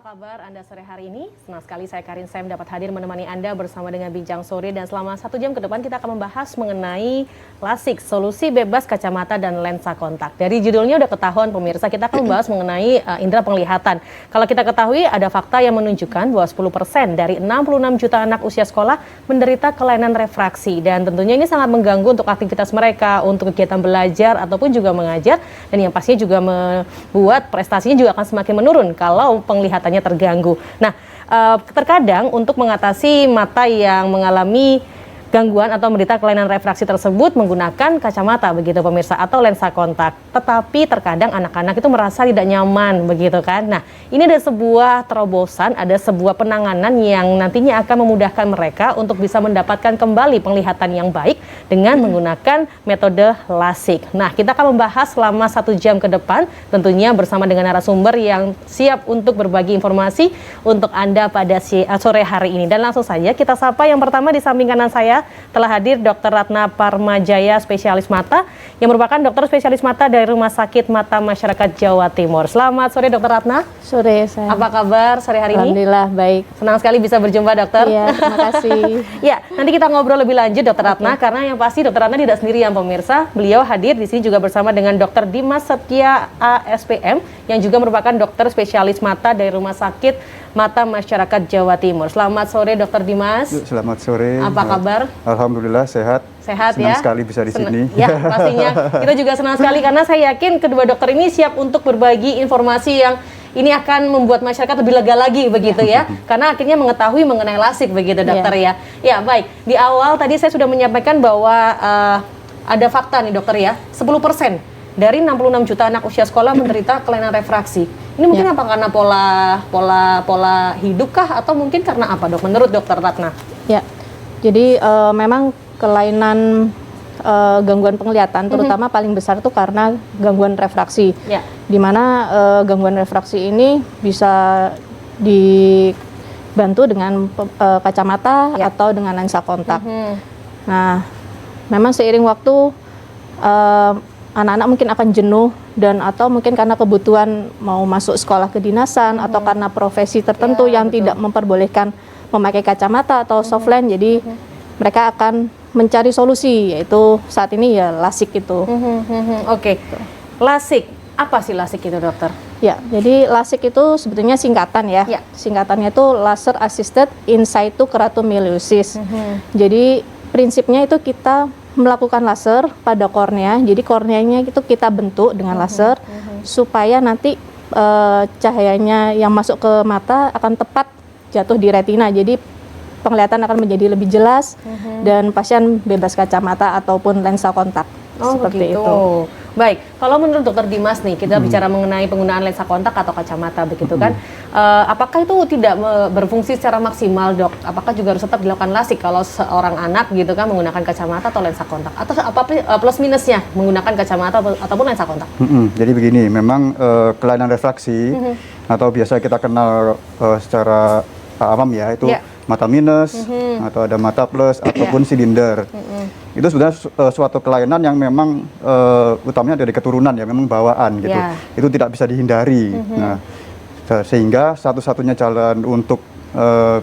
kabar Anda sore hari ini? Senang sekali saya Karin Sam dapat hadir menemani Anda bersama dengan Bincang Sore, dan selama 1 jam ke depan kita akan membahas mengenai LASIK, solusi bebas kacamata dan lensa kontak. Dari judulnya udah ketahuan pemirsa, kita akan membahas mengenai indera penglihatan. Kalau kita ketahui ada fakta yang menunjukkan bahwa 10% dari 66 juta anak usia sekolah menderita kelainan refraksi, dan tentunya ini sangat mengganggu untuk aktivitas mereka, untuk kegiatan belajar ataupun juga mengajar, dan yang pastinya juga membuat prestasinya juga akan semakin menurun kalau penglihatannya terganggu. Nah, terkadang untuk mengatasi mata yang mengalami gangguan atau menderita kelainan refraksi tersebut menggunakan kacamata begitu pemirsa, atau lensa kontak. Tetapi terkadang anak-anak itu merasa tidak nyaman begitu kan. Nah, ini ada sebuah terobosan, ada sebuah penanganan yang nantinya akan memudahkan mereka untuk bisa mendapatkan kembali penglihatan yang baik dengan menggunakan metode LASIK. Nah, kita akan membahas selama 1 jam ke depan, tentunya bersama dengan narasumber yang siap untuk berbagi informasi untuk Anda pada sore hari ini. Dan langsung saja kita sapa yang pertama di samping kanan saya telah hadir Dr. Ratna Parmajaya, spesialis mata, yang merupakan dokter spesialis mata dari Rumah Sakit Mata Masyarakat Jawa Timur. Selamat sore Dr. Ratna. Sore, saya. Apa kabar sore hari ini? Alhamdulillah baik. Senang sekali bisa berjumpa dokter. Iya, terima kasih. Ya, nanti kita ngobrol lebih lanjut Dr. Ratna, karena yang pasti Dr. Ratna tidak sendirian pemirsa. Beliau hadir di sini juga bersama dengan Dr. Dimas Setia ASPM, yang juga merupakan dokter spesialis mata dari Rumah Sakit Mata Masyarakat Jawa Timur. Selamat sore Dr. Dimas. Selamat sore. Apa kabar? Alhamdulillah sehat. Sehat senang ya. Sekali bisa di sini. Ya, pastinya. Kita juga senang sekali karena saya yakin kedua dokter ini siap untuk berbagi informasi yang ini akan membuat masyarakat lebih lega lagi begitu ya. Karena akhirnya mengetahui mengenai LASIK begitu dokter ya. Ya, baik. Di awal tadi saya sudah menyampaikan bahwa ada fakta nih dokter ya. 10% dari 66 juta anak usia sekolah menderita kelainan refraksi. Ini mungkin apa karena pola hidup kah, atau mungkin karena apa dok? Menurut dokter Ratna? Ya, jadi memang kelainan gangguan penglihatan terutama paling besar itu karena gangguan refraksi. Ya. Di mana gangguan refraksi ini bisa dibantu dengan kacamata atau dengan lensa kontak. Nah, memang seiring waktu anak-anak mungkin akan jenuh, dan atau mungkin karena kebutuhan mau masuk sekolah kedinasan atau karena profesi tertentu yang tidak memperbolehkan memakai kacamata atau softline, jadi mereka akan mencari solusi, yaitu saat ini ya LASIK itu. Oke. LASIK, apa sih LASIK itu dokter? Ya, jadi LASIK itu sebetulnya singkatan ya. Singkatannya itu Laser Assisted In Situ Keratomiliosis. Jadi prinsipnya itu kita melakukan laser pada kornea, jadi korneanya itu kita bentuk dengan laser supaya nanti cahayanya yang masuk ke mata akan tepat jatuh di retina, jadi penglihatan akan menjadi lebih jelas dan pasien bebas kacamata ataupun lensa kontak. Seperti begitu. itu. Baik, kalau menurut dokter Dimas nih, kita bicara mengenai penggunaan lensa kontak atau kacamata begitu kan, apakah itu tidak berfungsi secara maksimal dok? Apakah juga harus tetap dilakukan LASIK kalau seorang anak gitu kan menggunakan kacamata atau lensa kontak? Atau apa plus minusnya menggunakan kacamata ataupun lensa kontak? Jadi begini, memang kelainan refraksi atau biasa kita kenal secara awam ya, itu mata minus atau ada mata plus ataupun silinder. Itu sebenarnya suatu kelainan yang memang utamanya dari keturunan ya, memang bawaan gitu. Itu tidak bisa dihindari. Nah, sehingga satu-satunya jalan untuk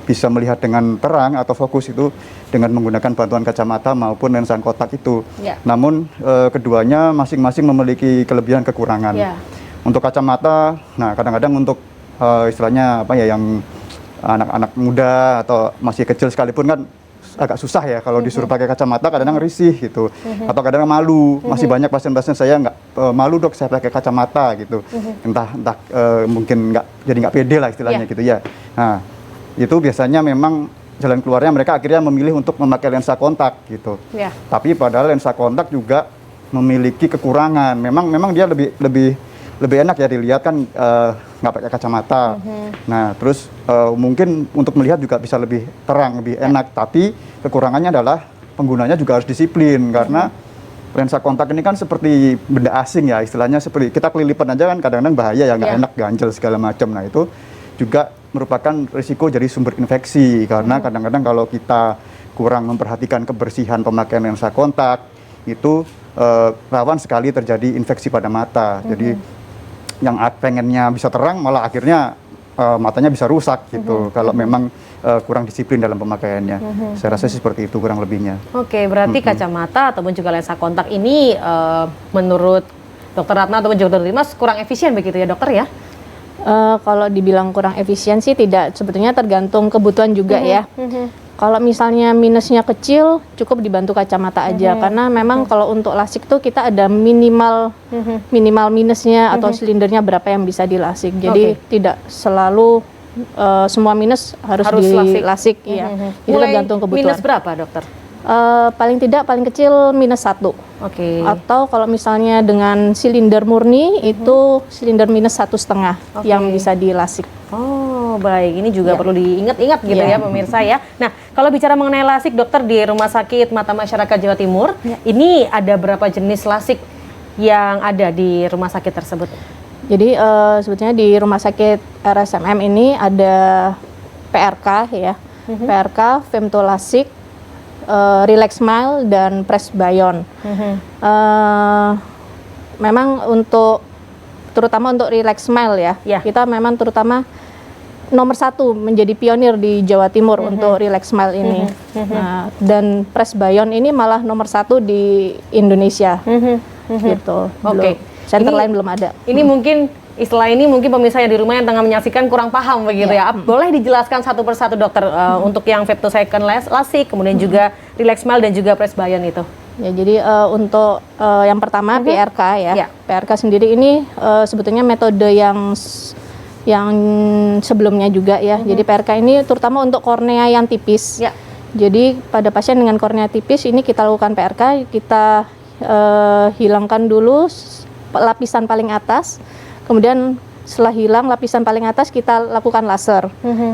bisa melihat dengan terang atau fokus itu dengan menggunakan bantuan kacamata maupun lensa kontak itu. Namun keduanya masing-masing memiliki kelebihan kekurangan. Untuk kacamata, nah kadang-kadang untuk istilahnya apa ya, yang anak-anak muda atau masih kecil sekalipun kan agak susah ya kalau disuruh pakai kacamata, kadang-kadang risih gitu, atau kadang malu. Masih banyak pasien-pasien saya nggak malu dok saya pakai kacamata gitu, entah mungkin nggak pede lah istilahnya gitu ya. Nah itu biasanya memang jalan keluarnya mereka akhirnya memilih untuk memakai lensa kontak gitu. Tapi padahal lensa kontak juga memiliki kekurangan. Memang dia lebih enak ya dilihat kan, nggak pakai kacamata. Nah terus mungkin untuk melihat juga bisa lebih terang, lebih enak, tapi kekurangannya adalah penggunanya juga harus disiplin, karena lensa kontak ini kan seperti benda asing ya istilahnya, seperti kita kelilipan aja kan kadang-kadang bahaya ya, nggak enak, ganjel segala macam. Nah itu juga merupakan risiko jadi sumber infeksi, karena kadang-kadang kalau kita kurang memperhatikan kebersihan pemakaian lensa kontak itu rawan sekali terjadi infeksi pada mata. Jadi yang pengennya bisa terang malah akhirnya matanya bisa rusak gitu kalau memang kurang disiplin dalam pemakaiannya. Saya rasa sih seperti itu kurang lebihnya. Oke, berarti kacamata ataupun juga lensa kontak ini menurut Dokter Ratna ataupun juga Dokter Dimas kurang efisien begitu ya dokter ya? Kalau dibilang kurang efisien sih tidak, sebetulnya tergantung kebutuhan juga ya. Kalau misalnya minusnya kecil, cukup dibantu kacamata aja, karena memang kalau untuk lasik tuh kita ada minimal minusnya atau silindernya berapa yang bisa dilasik. Jadi tidak selalu semua minus harus dilasik, ya. Itu tergantung kebutuhan. Minus berapa dokter? Paling tidak paling kecil -1. Oke. Atau kalau misalnya dengan silinder murni itu silinder -1,5 yang bisa dilasik. Oh baik, ini juga perlu diingat-ingat gitu ya pemirsa ya. Nah kalau bicara mengenai lasik dokter di Rumah Sakit Mata Masyarakat Jawa Timur, ini ada berapa jenis lasik yang ada di rumah sakit tersebut? Jadi sebetulnya di Rumah Sakit RSMM ini ada PRK ya, PRK, Femtolasik, Relax Smile dan Presbyon. Memang terutama untuk Relax Smile ya, kita memang terutama nomor 1 menjadi pionir di Jawa Timur untuk Relax Smile ini. Nah, dan Presbyon ini malah nomor 1 di Indonesia. Gitu. Oke. Center lain belum ada. Ini mungkin istilah ini mungkin pemirsa yang di rumah yang tengah menyaksikan kurang paham begitu ya. Boleh dijelaskan satu persatu dokter untuk yang femtosecond lasik, kemudian juga Relax Smile dan juga Presbyon itu. Ya, jadi untuk yang pertama PRK ya. PRK sendiri ini sebetulnya metode yang sebelumnya juga ya. Jadi PRK ini terutama untuk kornea yang tipis. Jadi pada pasien dengan kornea tipis ini kita lakukan PRK, kita hilangkan dulu lapisan paling atas. Kemudian setelah hilang lapisan paling atas kita lakukan laser.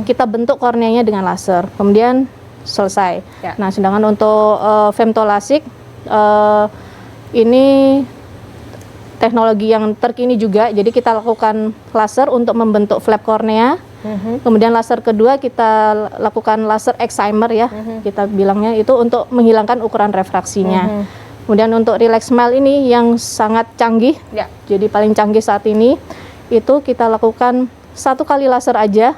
Kita bentuk korneanya dengan laser. Kemudian selesai. Nah, sedangkan untuk femtolasik ini teknologi yang terkini juga. Jadi kita lakukan laser untuk membentuk flap kornea. Kemudian laser kedua kita lakukan laser excimer ya. Kita bilangnya itu untuk menghilangkan ukuran refraksinya. Kemudian untuk Relax Smile ini yang sangat canggih, jadi paling canggih saat ini, itu kita lakukan 1 kali laser aja,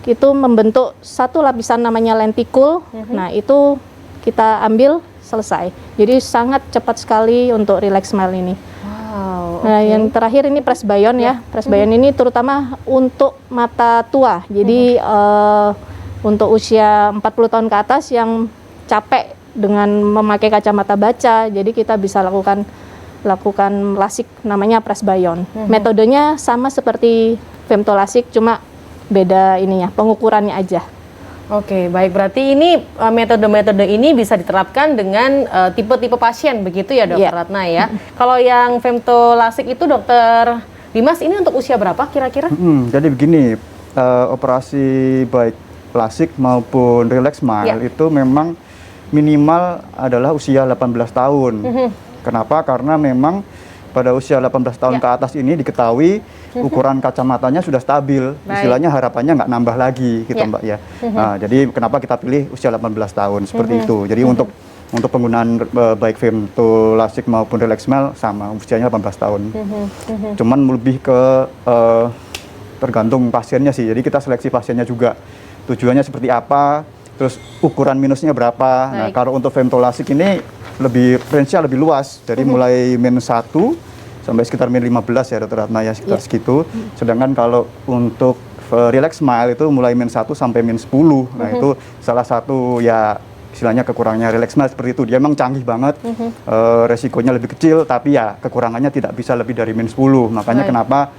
itu membentuk 1 lapisan namanya lentikul, nah itu kita ambil selesai. Jadi sangat cepat sekali untuk Relax Smile ini. Nah yang terakhir ini Presbyon ya, Presbyon ini terutama untuk mata tua, jadi untuk usia 40 tahun ke atas yang capek dengan memakai kacamata baca, jadi kita bisa lakukan lasik namanya Presbyon. Metodenya sama seperti femtolasik, cuma beda ininya, pengukurannya aja. Oke, baik, berarti ini metode-metode ini bisa diterapkan dengan tipe-tipe pasien begitu ya Dokter Ratna ya. Kalau yang femtolasik itu Dokter Dimas ini untuk usia berapa kira-kira? Jadi begini, operasi baik lasik maupun Relax Smile itu memang minimal adalah usia 18 tahun. Kenapa? Karena memang pada usia 18 tahun ke atas ini diketahui ukuran kacamatanya sudah stabil. Istilahnya harapannya nggak nambah lagi gitu Mbak ya. Nah, jadi kenapa kita pilih usia 18 tahun seperti itu. Jadi untuk penggunaan baik femtolasik maupun Relax Smile sama usianya 18 tahun. Cuman lebih ke tergantung pasiennya sih. Jadi kita seleksi pasiennya juga. Tujuannya seperti apa? Terus ukuran minusnya berapa? Nah, kalau untuk femtolasik ini range-nya lebih luas, dari mulai -1 sampai sekitar -15 ya Dokter Ratna ya, sekitar segitu. Sedangkan kalau untuk Relax Smile itu mulai -1 sampai -10. Nah, itu salah satu ya istilahnya kekurangannya Relax Smile seperti itu. Dia memang canggih banget, resikonya lebih kecil, tapi ya kekurangannya tidak bisa lebih dari -10. Makanya kenapa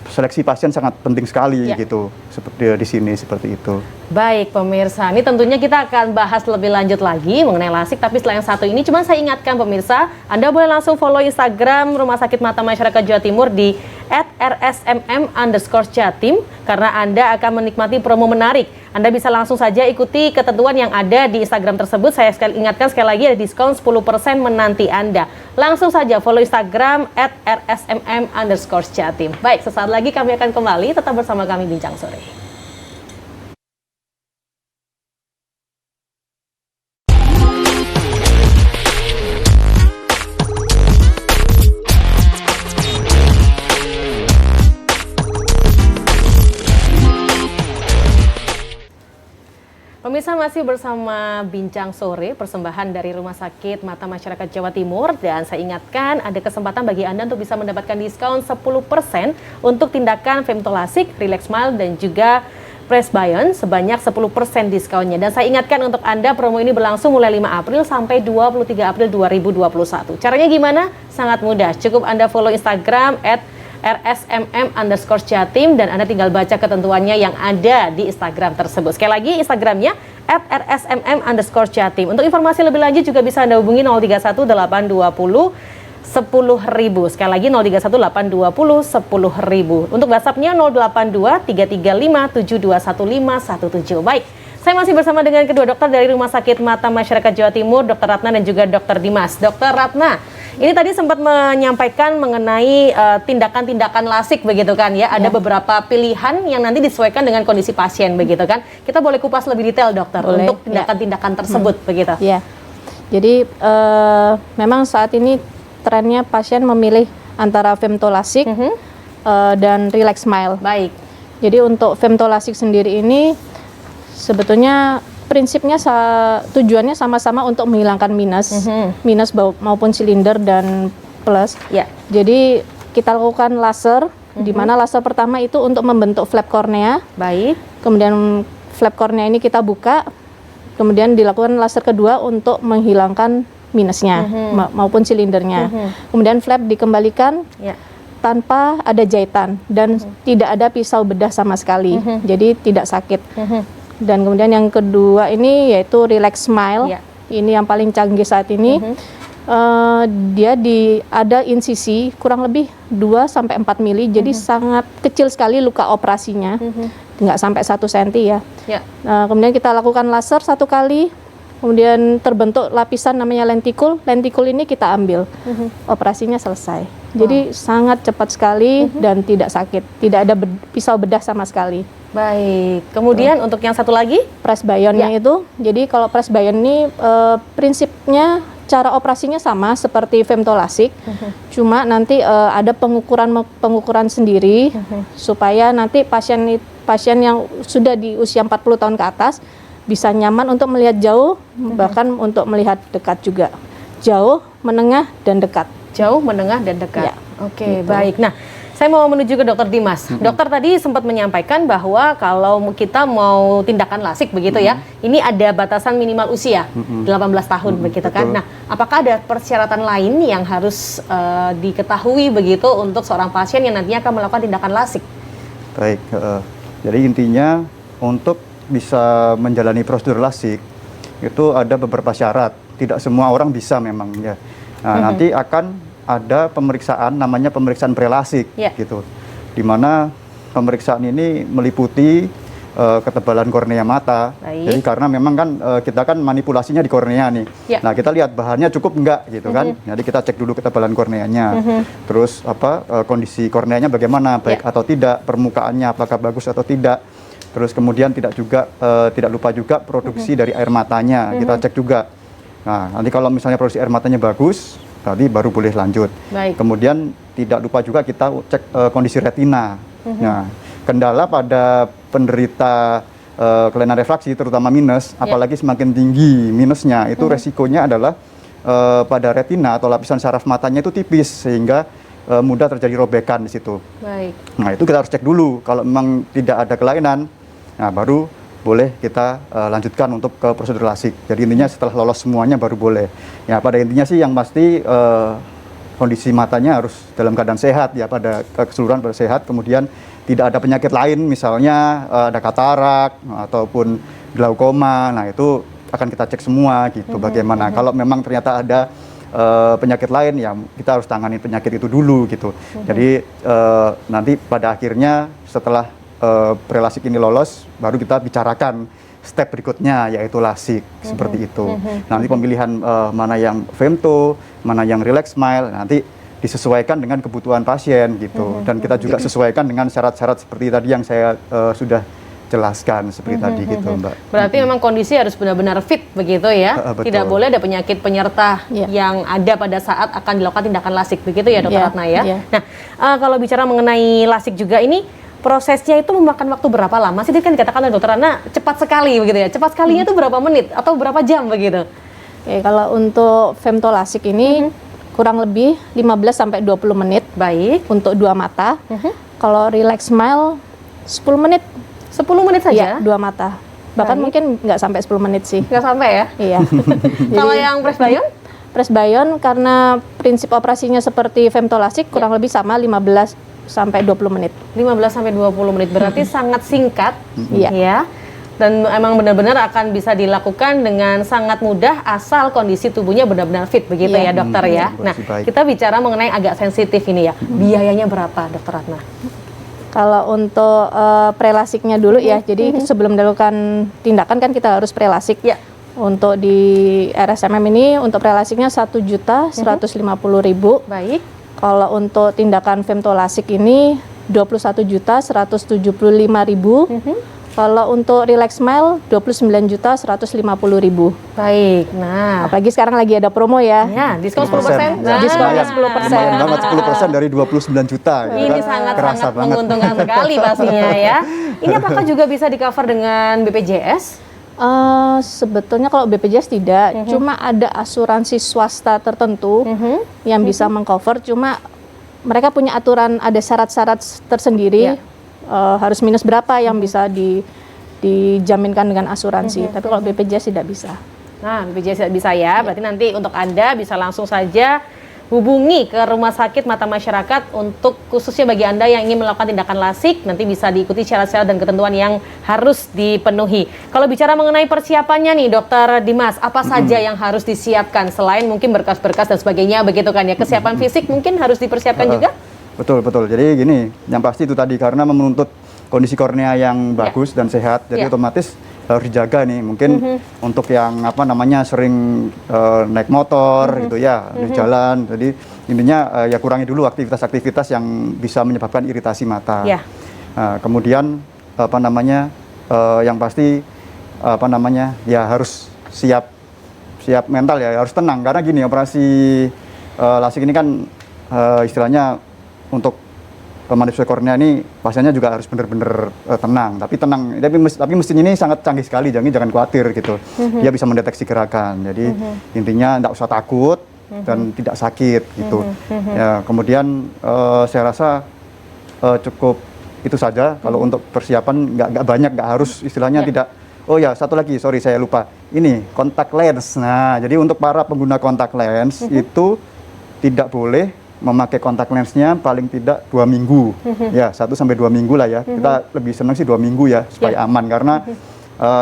seleksi pasien sangat penting sekali gitu, seperti di sini seperti itu. Baik pemirsa, ini tentunya kita akan bahas lebih lanjut lagi mengenai lasik, tapi setelah yang satu ini cuma saya ingatkan pemirsa, Anda boleh langsung follow Instagram Rumah Sakit Mata Masyarakat Jawa Timur di @rsmm_jatim karena Anda akan menikmati promo menarik. Anda bisa langsung saja ikuti ketentuan yang ada di Instagram tersebut. Saya ingatkan sekali lagi ada diskon 10% menanti Anda. Langsung saja follow Instagram @rsmm_jatim. Baik, sesaat lagi kami akan kembali, tetap bersama kami Bincang Sore. Pemirsa masih bersama Bincang Sore, persembahan dari Rumah Sakit Mata Masyarakat Jawa Timur. Dan saya ingatkan ada kesempatan bagi Anda untuk bisa mendapatkan diskon 10% untuk tindakan femtolasik, Relax Smile, dan juga Presbyon sebanyak 10% diskonnya. Dan saya ingatkan untuk Anda promo ini berlangsung mulai 5 April sampai 23 April 2021. Caranya gimana? Sangat mudah. Cukup Anda follow Instagram @rsmm_jatim dan Anda tinggal baca ketentuannya yang ada di Instagram tersebut. Sekali lagi Instagramnya @rsmm_jatim. Untuk informasi lebih lanjut juga bisa Anda hubungi 031 820 10.000. Sekali lagi 031 820 10.000. Untuk WhatsAppnya 082 335 721517. Baik, saya masih bersama dengan kedua dokter dari Rumah Sakit Mata Masyarakat Jawa Timur, Dr. Ratna dan juga Dr. Dimas. Dr. Ratna, ini tadi sempat menyampaikan mengenai tindakan-tindakan lasik begitu kan ya. Ada beberapa pilihan yang nanti disesuaikan dengan kondisi pasien begitu kan. Kita boleh kupas lebih detail dokter untuk tindakan-tindakan tersebut begitu. Ya. Jadi memang saat ini trennya pasien memilih antara femtolasik dan Relax Smile. Baik. Jadi untuk femtolasik sendiri ini sebetulnya prinsipnya tujuannya sama-sama untuk menghilangkan minus maupun silinder dan plus. Ya. Jadi kita lakukan laser, di mana laser pertama itu untuk membentuk flap kornea. Baik. Kemudian flap kornea ini kita buka, kemudian dilakukan laser kedua untuk menghilangkan minusnya maupun silindernya. Kemudian flap dikembalikan tanpa ada jahitan dan tidak ada pisau bedah sama sekali. Jadi tidak sakit. Dan kemudian yang kedua ini yaitu Relax Smile. Ini yang paling canggih saat ini. Dia ada insisi kurang lebih 2-4 mili, jadi sangat kecil sekali luka operasinya, nggak sampai 1 cm ya. Kemudian kita lakukan laser 1 kali, kemudian terbentuk lapisan namanya lentikul. Lentikul ini kita ambil, operasinya selesai. Jadi sangat cepat sekali dan tidak sakit, tidak ada pisau bedah sama sekali. Baik, kemudian untuk yang satu lagi? Presbyonnya itu, jadi kalau presbyon ini prinsipnya cara operasinya sama seperti femtolasik, cuma nanti ada pengukuran sendiri supaya nanti pasien yang sudah di usia 40 tahun ke atas bisa nyaman untuk melihat jauh, bahkan untuk melihat dekat juga. Jauh, menengah, dan dekat. Jauh, menengah, dan dekat. Ya, Oke, gitu. baik. Nah, saya mau menuju ke Dokter Dimas. Dokter tadi sempat menyampaikan bahwa kalau kita mau tindakan lasik begitu ya, ini ada batasan minimal usia 18 tahun begitu kan. Nah, apakah ada persyaratan lain yang harus diketahui begitu untuk seorang pasien yang nantinya akan melakukan tindakan lasik? Baik, jadi intinya untuk bisa menjalani prosedur lasik itu ada beberapa syarat. Tidak semua orang bisa memang ya. Nah, nanti akan ada pemeriksaan namanya pemeriksaan prelasik gitu. Di mana pemeriksaan ini meliputi ketebalan kornea mata. Baik. Jadi karena memang kan kita kan manipulasinya di kornea nih. Nah, kita lihat bahannya cukup enggak gitu kan. Jadi kita cek dulu ketebalan korneanya. Terus kondisi korneanya bagaimana, baik atau tidak, permukaannya apakah bagus atau tidak. Terus kemudian tidak lupa juga produksi dari air matanya, kita cek juga. Nah, nanti kalau misalnya produksi air matanya bagus, tadi baru boleh lanjut. Baik. Kemudian tidak lupa juga kita cek kondisi retina. Nah, kendala pada penderita kelainan refraksi terutama minus, apalagi semakin tinggi minusnya, itu resikonya adalah pada retina atau lapisan saraf matanya itu tipis sehingga mudah terjadi robekan di situ. Baik. Nah, itu kita harus cek dulu. Kalau memang tidak ada kelainan, nah baru boleh kita lanjutkan untuk ke prosedur lasik. Jadi intinya setelah lolos semuanya baru boleh. Ya, pada intinya sih yang pasti kondisi matanya harus dalam keadaan sehat ya, pada keseluruhan pada sehat. Kemudian tidak ada penyakit lain, misalnya ada katarak ataupun glaukoma. Nah, itu akan kita cek semua gitu. Bagaimana kalau memang ternyata ada penyakit lain, ya kita harus tangani penyakit itu dulu gitu. Jadi nanti pada akhirnya setelah prelasik ini lolos, baru kita bicarakan step berikutnya yaitu lasik, seperti itu. Nanti pemilihan mana yang femto, mana yang Relax Smile, nanti disesuaikan dengan kebutuhan pasien gitu. Dan kita juga sesuaikan dengan syarat-syarat seperti tadi yang saya sudah jelaskan seperti tadi gitu, Mbak. Berarti memang kondisi harus benar-benar fit begitu ya. Betul. Tidak boleh ada penyakit penyerta yang ada pada saat akan dilakukan tindakan lasik begitu ya, Dokter Ratna ya. Nah, kalau bicara mengenai lasik juga ini prosesnya itu memakan waktu berapa lama sih? Tadi kan dikatakan oleh dokter Ana cepat sekali begitu ya. Cepat sekalinya itu berapa menit atau berapa jam begitu? Oke, kalau untuk femtolasik ini kurang lebih 15 sampai 20 menit. Baik. Untuk 2 mata. Kalau relax smile 10 menit. 10 menit saja? Iya, 2 mata. Bahkan mungkin nggak sampai 10 menit sih. Nggak sampai ya? Iya. Kalau yang presbyon? Presbyon karena prinsip operasinya seperti femtolasik kurang lebih sama 15 sampai 20 menit. 15 sampai 20 menit berarti sangat singkat. Iya. Ya. Dan emang benar-benar akan bisa dilakukan dengan sangat mudah asal kondisi tubuhnya benar-benar fit begitu ya dokter ya. Nah, kita bicara mengenai agak sensitif ini ya. Biayanya berapa dokter Ratna? Kalau untuk prelasiknya dulu ya, jadi sebelum dilakukan tindakan kan kita harus prelasik. Ya. Untuk di RSMM ini untuk prelasiknya 1.150.000. Baik. Kalau untuk tindakan femtolasik ini 21.175.000. Kalau untuk relax smile 29.150.000. Baik. Nah, Apalagi sekarang lagi ada promo ya. ya diskon 10%. Ya, Diskonnya lumayan. 10%. Lumayan banget 10% dari 29 juta. gitu Ini kan. sangat-sangat Kerasa banget. menguntungkan sekali pastinya ya. Ini apakah juga bisa di cover dengan BPJS? Sebetulnya kalau BPJS tidak, cuma ada asuransi swasta tertentu yang bisa mengcover. Cuma mereka punya aturan, ada syarat-syarat tersendiri. Ya. Harus minus berapa yang bisa dijaminkan dengan asuransi. Tapi kalau BPJS tidak bisa. Nah, BPJS tidak bisa ya. Berarti nanti untuk Anda bisa langsung saja hubungi ke Rumah Sakit Mata Masyarakat untuk khususnya bagi Anda yang ingin melakukan tindakan lasik, nanti bisa diikuti syarat-syarat dan ketentuan yang harus dipenuhi. Kalau bicara mengenai persiapannya nih, Dokter Dimas, apa saja yang harus disiapkan selain mungkin berkas-berkas dan sebagainya, begitu kan ya? Kesiapan fisik mungkin harus dipersiapkan juga? Betul. Jadi gini, yang pasti itu tadi karena menuntut kondisi kornea yang bagus dan sehat, jadi otomatis harus dijaga nih. Mungkin untuk yang sering naik motor gitu ya, di jalan. Jadi intinya ya kurangi dulu aktivitas-aktivitas yang bisa menyebabkan iritasi mata. Ya. Kemudian yang pasti ya harus siap mental ya, harus tenang karena gini operasi lasik ini kan istilahnya untuk manipulasi kornea ini pasiennya juga harus benar-benar tenang. Tapi mesin ini sangat canggih sekali, jangan khawatir gitu. Dia bisa mendeteksi gerakan. Jadi intinya tidak usah takut dan tidak sakit gitu. Ya, kemudian saya rasa cukup itu saja. Kalau untuk persiapan nggak banyak, nggak harus istilahnya tidak. Oh ya, satu lagi, sorry saya lupa. Ini kontak lens. Nah, jadi untuk para pengguna kontak lens itu tidak boleh memakai kontak lensnya paling tidak 2 minggu, ya 1 sampai 2 minggu lah ya. Kita lebih senang sih 2 minggu ya supaya aman karena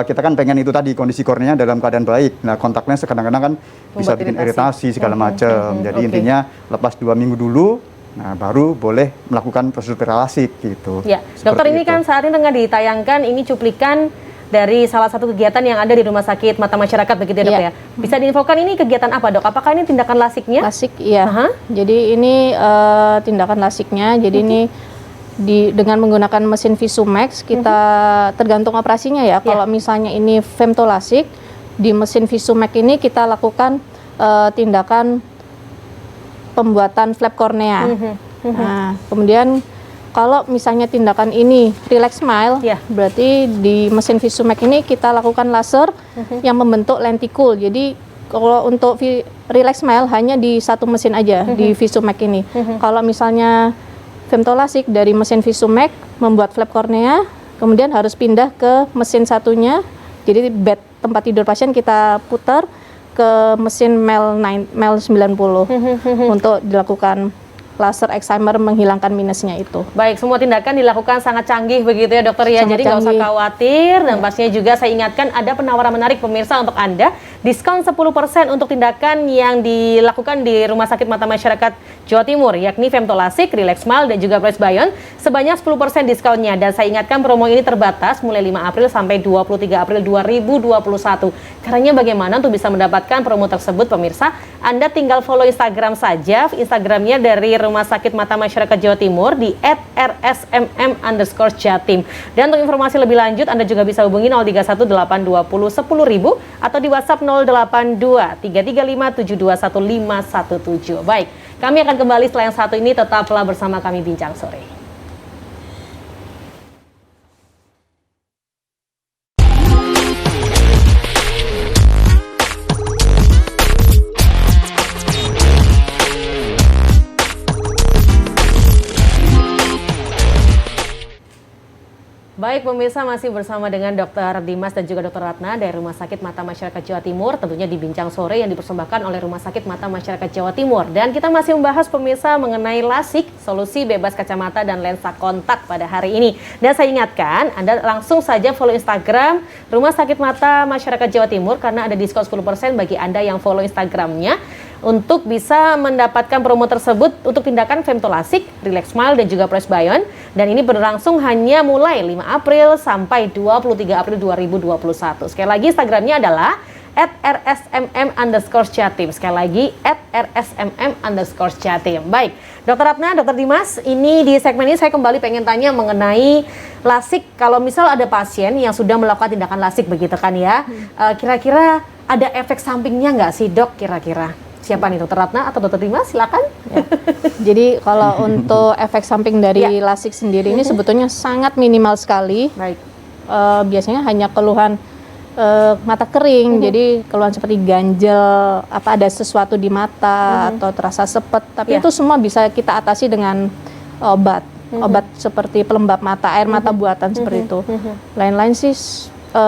kita kan pengen itu tadi kondisi kornea dalam keadaan baik. Nah kontak lens kadang-kadang kan bisa bikin iritasi segala macam. Jadi intinya lepas 2 minggu dulu, nah baru boleh melakukan prosedur prelasik gitu. Ya, dokter ini kan saat ini tengah ditayangkan ini cuplikan dari salah satu kegiatan yang ada di Rumah Sakit Mata Masyarakat begitu ya dok ya. Bisa diinfokan ini kegiatan apa dok? Apakah ini tindakan lasiknya? Lasik, iya. Jadi ini tindakan lasiknya. Jadi ini dengan menggunakan mesin Visumax kita tergantung operasinya ya. Kalau misalnya ini femtolasik di mesin Visumax ini kita lakukan tindakan pembuatan flap kornea. Nah, kemudian kalau misalnya tindakan ini relax smile, berarti di mesin Visumax ini kita lakukan laser yang membentuk lentikul. Jadi kalau untuk relax smile hanya di satu mesin aja di Visumax ini. Kalau misalnya femtolasik dari mesin Visumax membuat flap kornea, kemudian harus pindah ke mesin satunya. Jadi bed tempat tidur pasien kita putar ke mesin MEL 90 untuk dilakukan laser excimer menghilangkan minusnya itu. Baik, semua tindakan dilakukan sangat canggih begitu ya dokter ya. Sangat Jadi nggak usah khawatir dan pastinya juga saya ingatkan ada penawaran menarik pemirsa untuk Anda. Diskon 10% untuk tindakan yang dilakukan di Rumah Sakit Mata Masyarakat Jawa Timur, yakni femtolasik, relax smile dan juga presbyon sebanyak 10% diskonnya. Dan saya ingatkan promo ini terbatas mulai 5 April sampai 23 April 2021. Caranya bagaimana untuk bisa mendapatkan promo tersebut pemirsa? Anda tinggal follow Instagram saja, Instagramnya dari Rumah Sakit Mata Masyarakat Jawa Timur di @rsmm_jatim. Dan untuk informasi lebih lanjut Anda juga bisa hubungi 031 820 10.000 atau di WhatsApp 082 335 721 517. Baik, kami akan kembali setelah yang satu ini, tetaplah bersama kami Bincang Sore. Baik pemirsa, masih bersama dengan Dr. Dimas dan juga Dr. Ratna dari Rumah Sakit Mata Masyarakat Jawa Timur, tentunya di Bincang Sore yang dipersembahkan oleh Rumah Sakit Mata Masyarakat Jawa Timur. Dan kita masih membahas pemirsa mengenai LASIK, solusi bebas kacamata dan lensa kontak pada hari ini. Dan saya ingatkan, Anda langsung saja follow Instagram Rumah Sakit Mata Masyarakat Jawa Timur karena ada diskon 10% bagi Anda yang follow Instagramnya untuk bisa mendapatkan promo tersebut untuk tindakan femtolasik, Relax Smile dan juga Presbyon. Dan ini berlangsung hanya mulai 5 April sampai 23 April 2021. Sekali lagi Instagramnya adalah @rsmm_jatim. Sekali lagi @rsmm_jatim. Baik, Dr. Ratna, Dr. Dimas, ini di segmen ini saya kembali pengen tanya mengenai LASIK. Kalau misal ada pasien yang sudah melakukan tindakan LASIK begitu kan ya, kira-kira ada efek sampingnya nggak sih dok kira-kira? Siapa nih, Dr. Ratna atau Dr. Dimas? Silakan. Ya. Jadi kalau untuk efek samping dari LASIK sendiri ini sebetulnya sangat minimal sekali. Baik. Biasanya hanya keluhan mata kering, jadi keluhan seperti ganjel, apa ada sesuatu di mata atau terasa sepet. Tapi itu semua bisa kita atasi dengan obat seperti pelembab mata, air mata buatan seperti itu. Lain-lain sih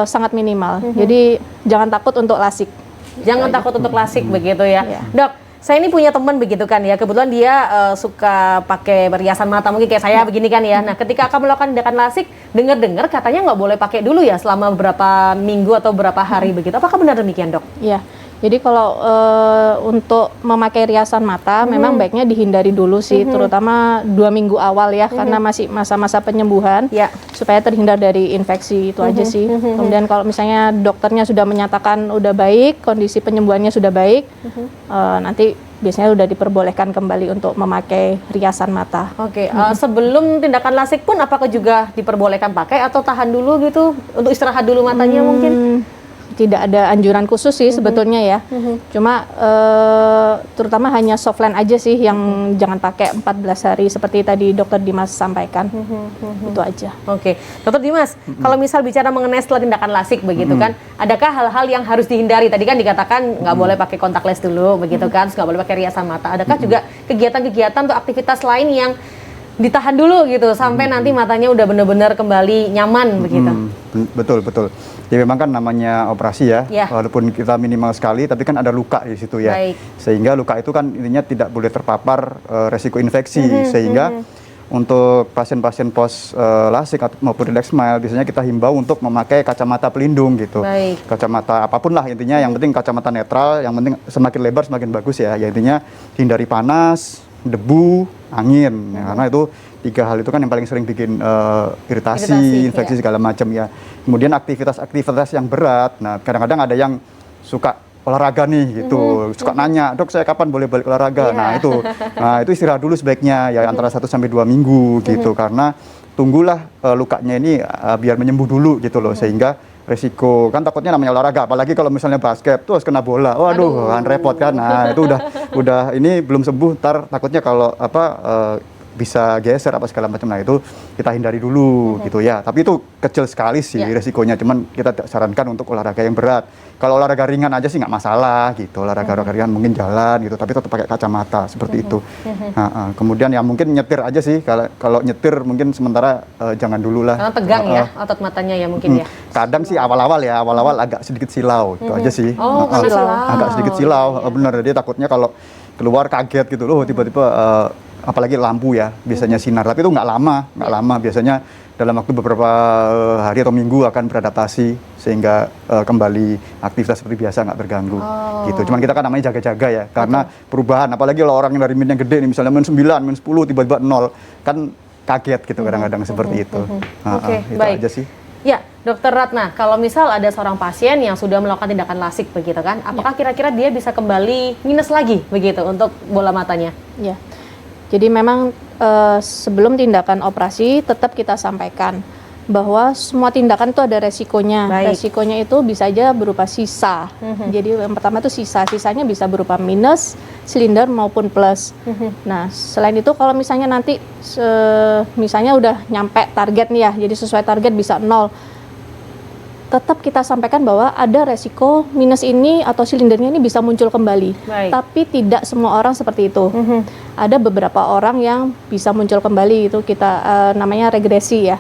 sangat minimal. Jadi jangan takut untuk LASIK. Jangan takut untuk LASIK begitu ya. Dok, saya ini punya teman begitu kan ya, kebetulan dia suka pakai perhiasan mata mungkin kayak saya begini kan ya. Nah ketika akan melakukan tindakan LASIK, dengar-dengar katanya nggak boleh pakai dulu ya selama beberapa minggu atau beberapa hari begitu. Apakah benar demikian dok? Iya. Jadi kalau untuk memakai riasan mata memang baiknya dihindari dulu sih, terutama 2 minggu awal ya, karena masih masa-masa penyembuhan, supaya terhindar dari infeksi itu aja sih. Kemudian kalau misalnya dokternya sudah menyatakan udah baik, kondisi penyembuhannya sudah baik, nanti biasanya udah diperbolehkan kembali untuk memakai riasan mata. Oke, sebelum tindakan LASIK pun apakah juga diperbolehkan pakai atau tahan dulu gitu untuk istirahat dulu matanya mungkin? Tidak ada anjuran khusus sih sebetulnya ya. Cuma terutama hanya softline aja sih yang jangan pakai 14 hari seperti tadi Dr. Dimas sampaikan. Itu aja. Oke, Dr. Dimas, kalau misal bicara mengenai setelah tindakan LASIK begitu kan, adakah hal-hal yang harus dihindari? Tadi kan dikatakan nggak boleh pakai kontak lens dulu begitu kan, nggak boleh pakai riasan mata. Adakah juga kegiatan-kegiatan atau aktivitas lain yang ditahan dulu gitu sampai nanti matanya udah benar-benar kembali nyaman begitu? Betul. Jadi memang kan namanya operasi ya, walaupun kita minimal sekali, tapi kan ada luka di situ ya. Baik. Sehingga luka itu kan intinya tidak boleh terpapar resiko infeksi. Sehingga untuk pasien-pasien post LASIK maupun Relax Smile biasanya kita himbau untuk memakai kacamata pelindung gitu. Baik. Kacamata apapun lah intinya, yang penting kacamata netral, yang penting semakin lebar semakin bagus ya. Ya intinya hindari panas, debu, angin, ya, karena itu 3 hal itu kan yang paling sering bikin iritasi, infeksi segala macam ya. Kemudian aktivitas yang berat. Nah, kadang-kadang ada yang suka olahraga nih gitu, suka nanya, "Dok, saya kapan boleh balik olahraga?" Nah, itu istirahat dulu sebaiknya ya antara 1 sampai 2 minggu gitu, karena tunggulah lukanya ini biar menyembuh dulu gitu loh, sehingga resiko kan takutnya namanya olahraga, apalagi kalau misalnya basket terus kena bola, waduh kan repot kan. Nah itu udah ini belum sembuh, ntar takutnya kalau bisa geser apa segala macam. Nah itu kita hindari dulu gitu ya, tapi itu kecil sekali sih resikonya, cuman kita sarankan untuk olahraga yang berat. Kalau olahraga ringan aja sih nggak masalah gitu, olahraga ringan mungkin jalan gitu, tapi tetap pakai kacamata seperti itu. Kemudian ya mungkin nyetir aja sih, kalau nyetir mungkin sementara jangan dulu lah. Karena tegang ya otot matanya ya mungkin ya. Kadang sih awal-awal agak sedikit silau itu aja sih. Agak sedikit silau, bener. Dia takutnya kalau keluar kaget gitu loh, tiba-tiba apalagi lampu ya biasanya sinar, tapi itu nggak lama biasanya dalam waktu beberapa hari atau minggu akan beradaptasi sehingga kembali aktivitas seperti biasa, nggak terganggu gitu. Cuman kita kan namanya jaga-jaga ya, karena perubahan, apalagi kalau orang yang dari min yang gede nih, misalnya min 9, min 10 tiba-tiba 0 kan kaget gitu kadang-kadang seperti itu. Itu baik aja sih. Ya, Dokter Ratna, kalau misal ada seorang pasien yang sudah melakukan tindakan LASIK begitu kan, apakah kira-kira dia bisa kembali minus lagi begitu untuk bola matanya? Ya. Jadi memang sebelum tindakan operasi tetap kita sampaikan bahwa semua tindakan itu ada resikonya. Resikonya itu bisa aja berupa sisa. Jadi yang pertama itu sisanya bisa berupa minus, silinder maupun plus. Nah selain itu kalau misalnya nanti misalnya udah nyampe target nih ya, jadi sesuai target bisa 0. Tetap kita sampaikan bahwa ada resiko minus ini atau silindernya ini bisa muncul kembali. Tapi tidak semua orang seperti itu. Ada beberapa orang yang bisa muncul kembali, itu kita namanya regresi ya.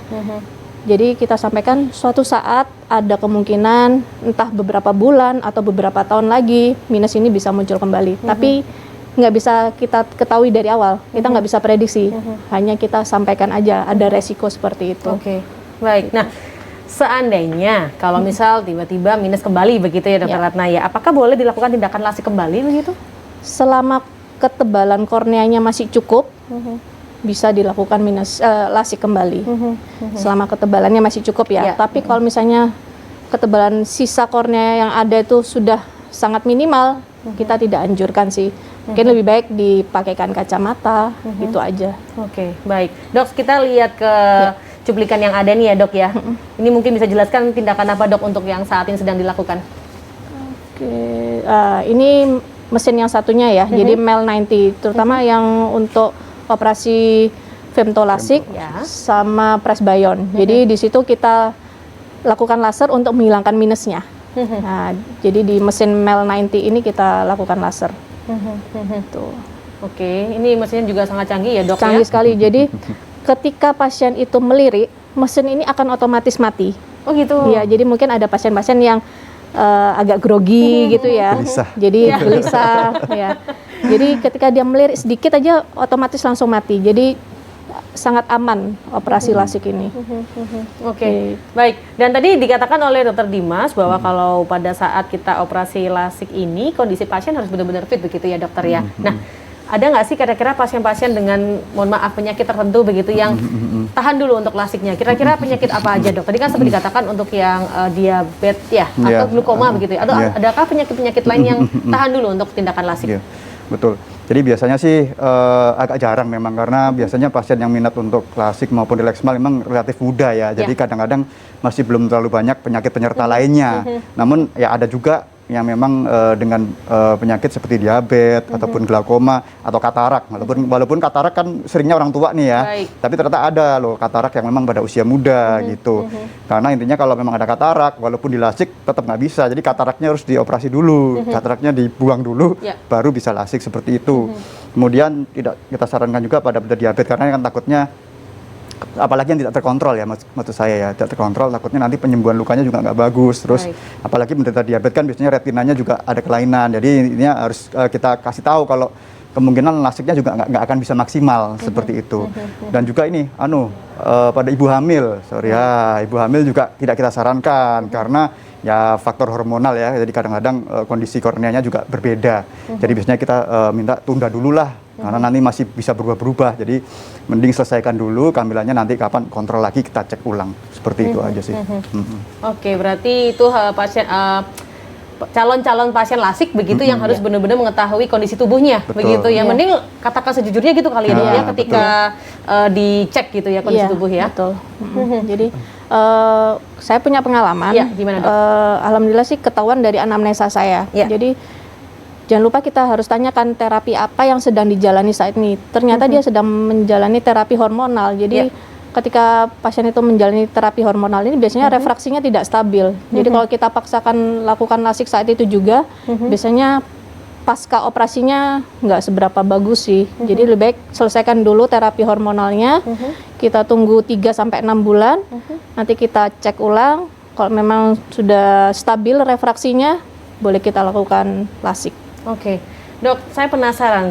Jadi kita sampaikan suatu saat ada kemungkinan entah beberapa bulan atau beberapa tahun lagi minus ini bisa muncul kembali. Tapi nggak bisa kita ketahui dari awal, kita nggak bisa prediksi. Hanya kita sampaikan aja ada resiko seperti itu. Oke, baik. Nah, seandainya kalau misal tiba-tiba minus kembali begitu ya Dokter Ratna ya, apakah boleh dilakukan tindakan lasik kembali begitu? Selama ketebalan korneanya masih cukup, bisa dilakukan lasik kembali. Selama ketebalannya masih cukup ya. Tapi kalau misalnya ketebalan sisa kornea yang ada itu sudah sangat minimal, kita tidak anjurkan sih. Mungkin lebih baik dipakaikan kacamata, itu aja. Oke, baik. Dok, kita lihat ke cuplikan yang ada nih ya Dok ya. Ini mungkin bisa jelaskan tindakan apa Dok untuk yang saat ini sedang dilakukan? Oke, ini mesin yang satunya ya, jadi MEL 90, terutama yang untuk operasi femtolasik sama presbyon. Jadi di situ kita lakukan laser untuk menghilangkan minusnya. Nah, jadi di mesin MEL 90 ini kita lakukan laser. Tuh. Oke, ini mesinnya juga sangat canggih ya Dok Canggih ya? sekali. Jadi ketika pasien itu melirik, mesin ini akan otomatis mati. Oh gitu? Iya, jadi mungkin ada pasien-pasien yang agak grogi gitu ya. Gelisah. Jadi gelisah ya. Jadi ketika dia melirik sedikit aja otomatis langsung mati. Jadi sangat aman operasi lasik ini. Oke, baik. Dan tadi dikatakan oleh Dokter Dimas bahwa kalau pada saat kita operasi lasik ini kondisi pasien harus benar-benar fit begitu ya Dokter ya. Nah, ada nggak sih kira-kira pasien-pasien dengan mohon maaf penyakit tertentu begitu yang tahan dulu untuk lasiknya? Kira-kira penyakit apa aja Dok? Tadi kan sempat dikatakan untuk yang diabetes ya atau glukoma begitu ya. Atau adakah penyakit-penyakit lain yang tahan dulu untuk tindakan lasik? Betul. Jadi biasanya sih agak jarang memang karena biasanya pasien yang minat untuk klasik maupun relaksmal memang relatif muda ya. Jadi kadang-kadang masih belum terlalu banyak penyakit penyerta lainnya. Namun ya ada juga yang memang dengan penyakit seperti diabetes ataupun glaukoma atau katarak. Walaupun katarak kan seringnya orang tua nih ya. Tapi ternyata ada loh katarak yang memang pada usia muda gitu. Karena intinya kalau memang ada katarak walaupun dilasik tetap nggak bisa. Jadi kataraknya harus dioperasi dulu, kataraknya dibuang dulu baru bisa lasik seperti itu. Kemudian tidak kita sarankan juga pada diabetes karena kan takutnya apalagi yang tidak terkontrol ya maksud saya ya, tidak terkontrol takutnya nanti penyembuhan lukanya juga nggak bagus. Terus apalagi menderita diabetes kan biasanya retinanya juga ada kelainan, jadi ini harus kita kasih tahu kalau kemungkinan lasiknya juga nggak akan bisa maksimal seperti itu. Dan juga ini pada ibu hamil, ibu hamil juga tidak kita sarankan karena ya faktor hormonal ya, jadi kadang-kadang kondisi korneanya juga berbeda. Jadi biasanya kita minta tunda dulu lah karena nanti masih bisa berubah-berubah. Jadi mending selesaikan dulu kehamilannya, nanti kapan kontrol lagi kita cek ulang. Seperti itu aja sih. Oke, berarti itu pasien calon-calon pasien lasik begitu yang harus benar-benar mengetahui kondisi tubuhnya. Begitu ya. Mending katakan sejujurnya gitu kali ya ketika dicek gitu ya kondisi tubuh ya. Betul. Jadi saya punya pengalaman. Gimana Dok? Alhamdulillah sih ketahuan dari anamnesa saya. Jadi jangan lupa kita harus tanyakan terapi apa yang sedang dijalani saat ini. Ternyata dia sedang menjalani terapi hormonal. Jadi ketika pasien itu menjalani terapi hormonal ini biasanya refraksinya tidak stabil. Jadi kalau kita paksakan lakukan lasik saat itu juga, biasanya pasca operasinya nggak seberapa bagus sih. Jadi lebih baik selesaikan dulu terapi hormonalnya. Kita tunggu 3-6 bulan. Nanti kita cek ulang. Kalau memang sudah stabil refraksinya, boleh kita lakukan lasik. Oke, Dok, saya penasaran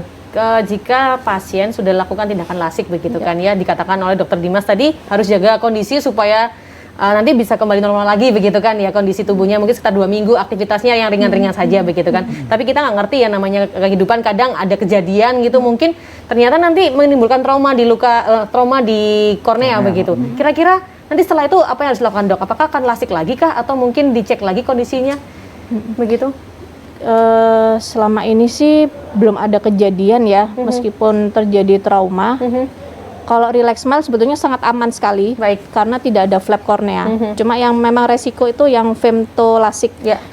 jika pasien sudah lakukan tindakan lasik begitu kan ya, dikatakan oleh Dokter Dimas tadi harus jaga kondisi supaya nanti bisa kembali normal lagi begitu kan ya, kondisi tubuhnya mungkin sekitar 2 minggu, aktivitasnya yang ringan-ringan saja begitu kan. Tapi kita nggak ngerti ya namanya kehidupan, kadang ada kejadian gitu mungkin ternyata nanti menimbulkan trauma di kornea begitu. Kira-kira nanti setelah itu apa yang harus dilakukan Dok? Apakah akan lasik lagi kah atau mungkin dicek lagi kondisinya begitu? Selama ini sih belum ada kejadian ya, meskipun terjadi trauma. Kalau relaxmal sebetulnya sangat aman sekali, karena tidak ada flap kornea. Cuma yang memang resiko itu yang femtolasik,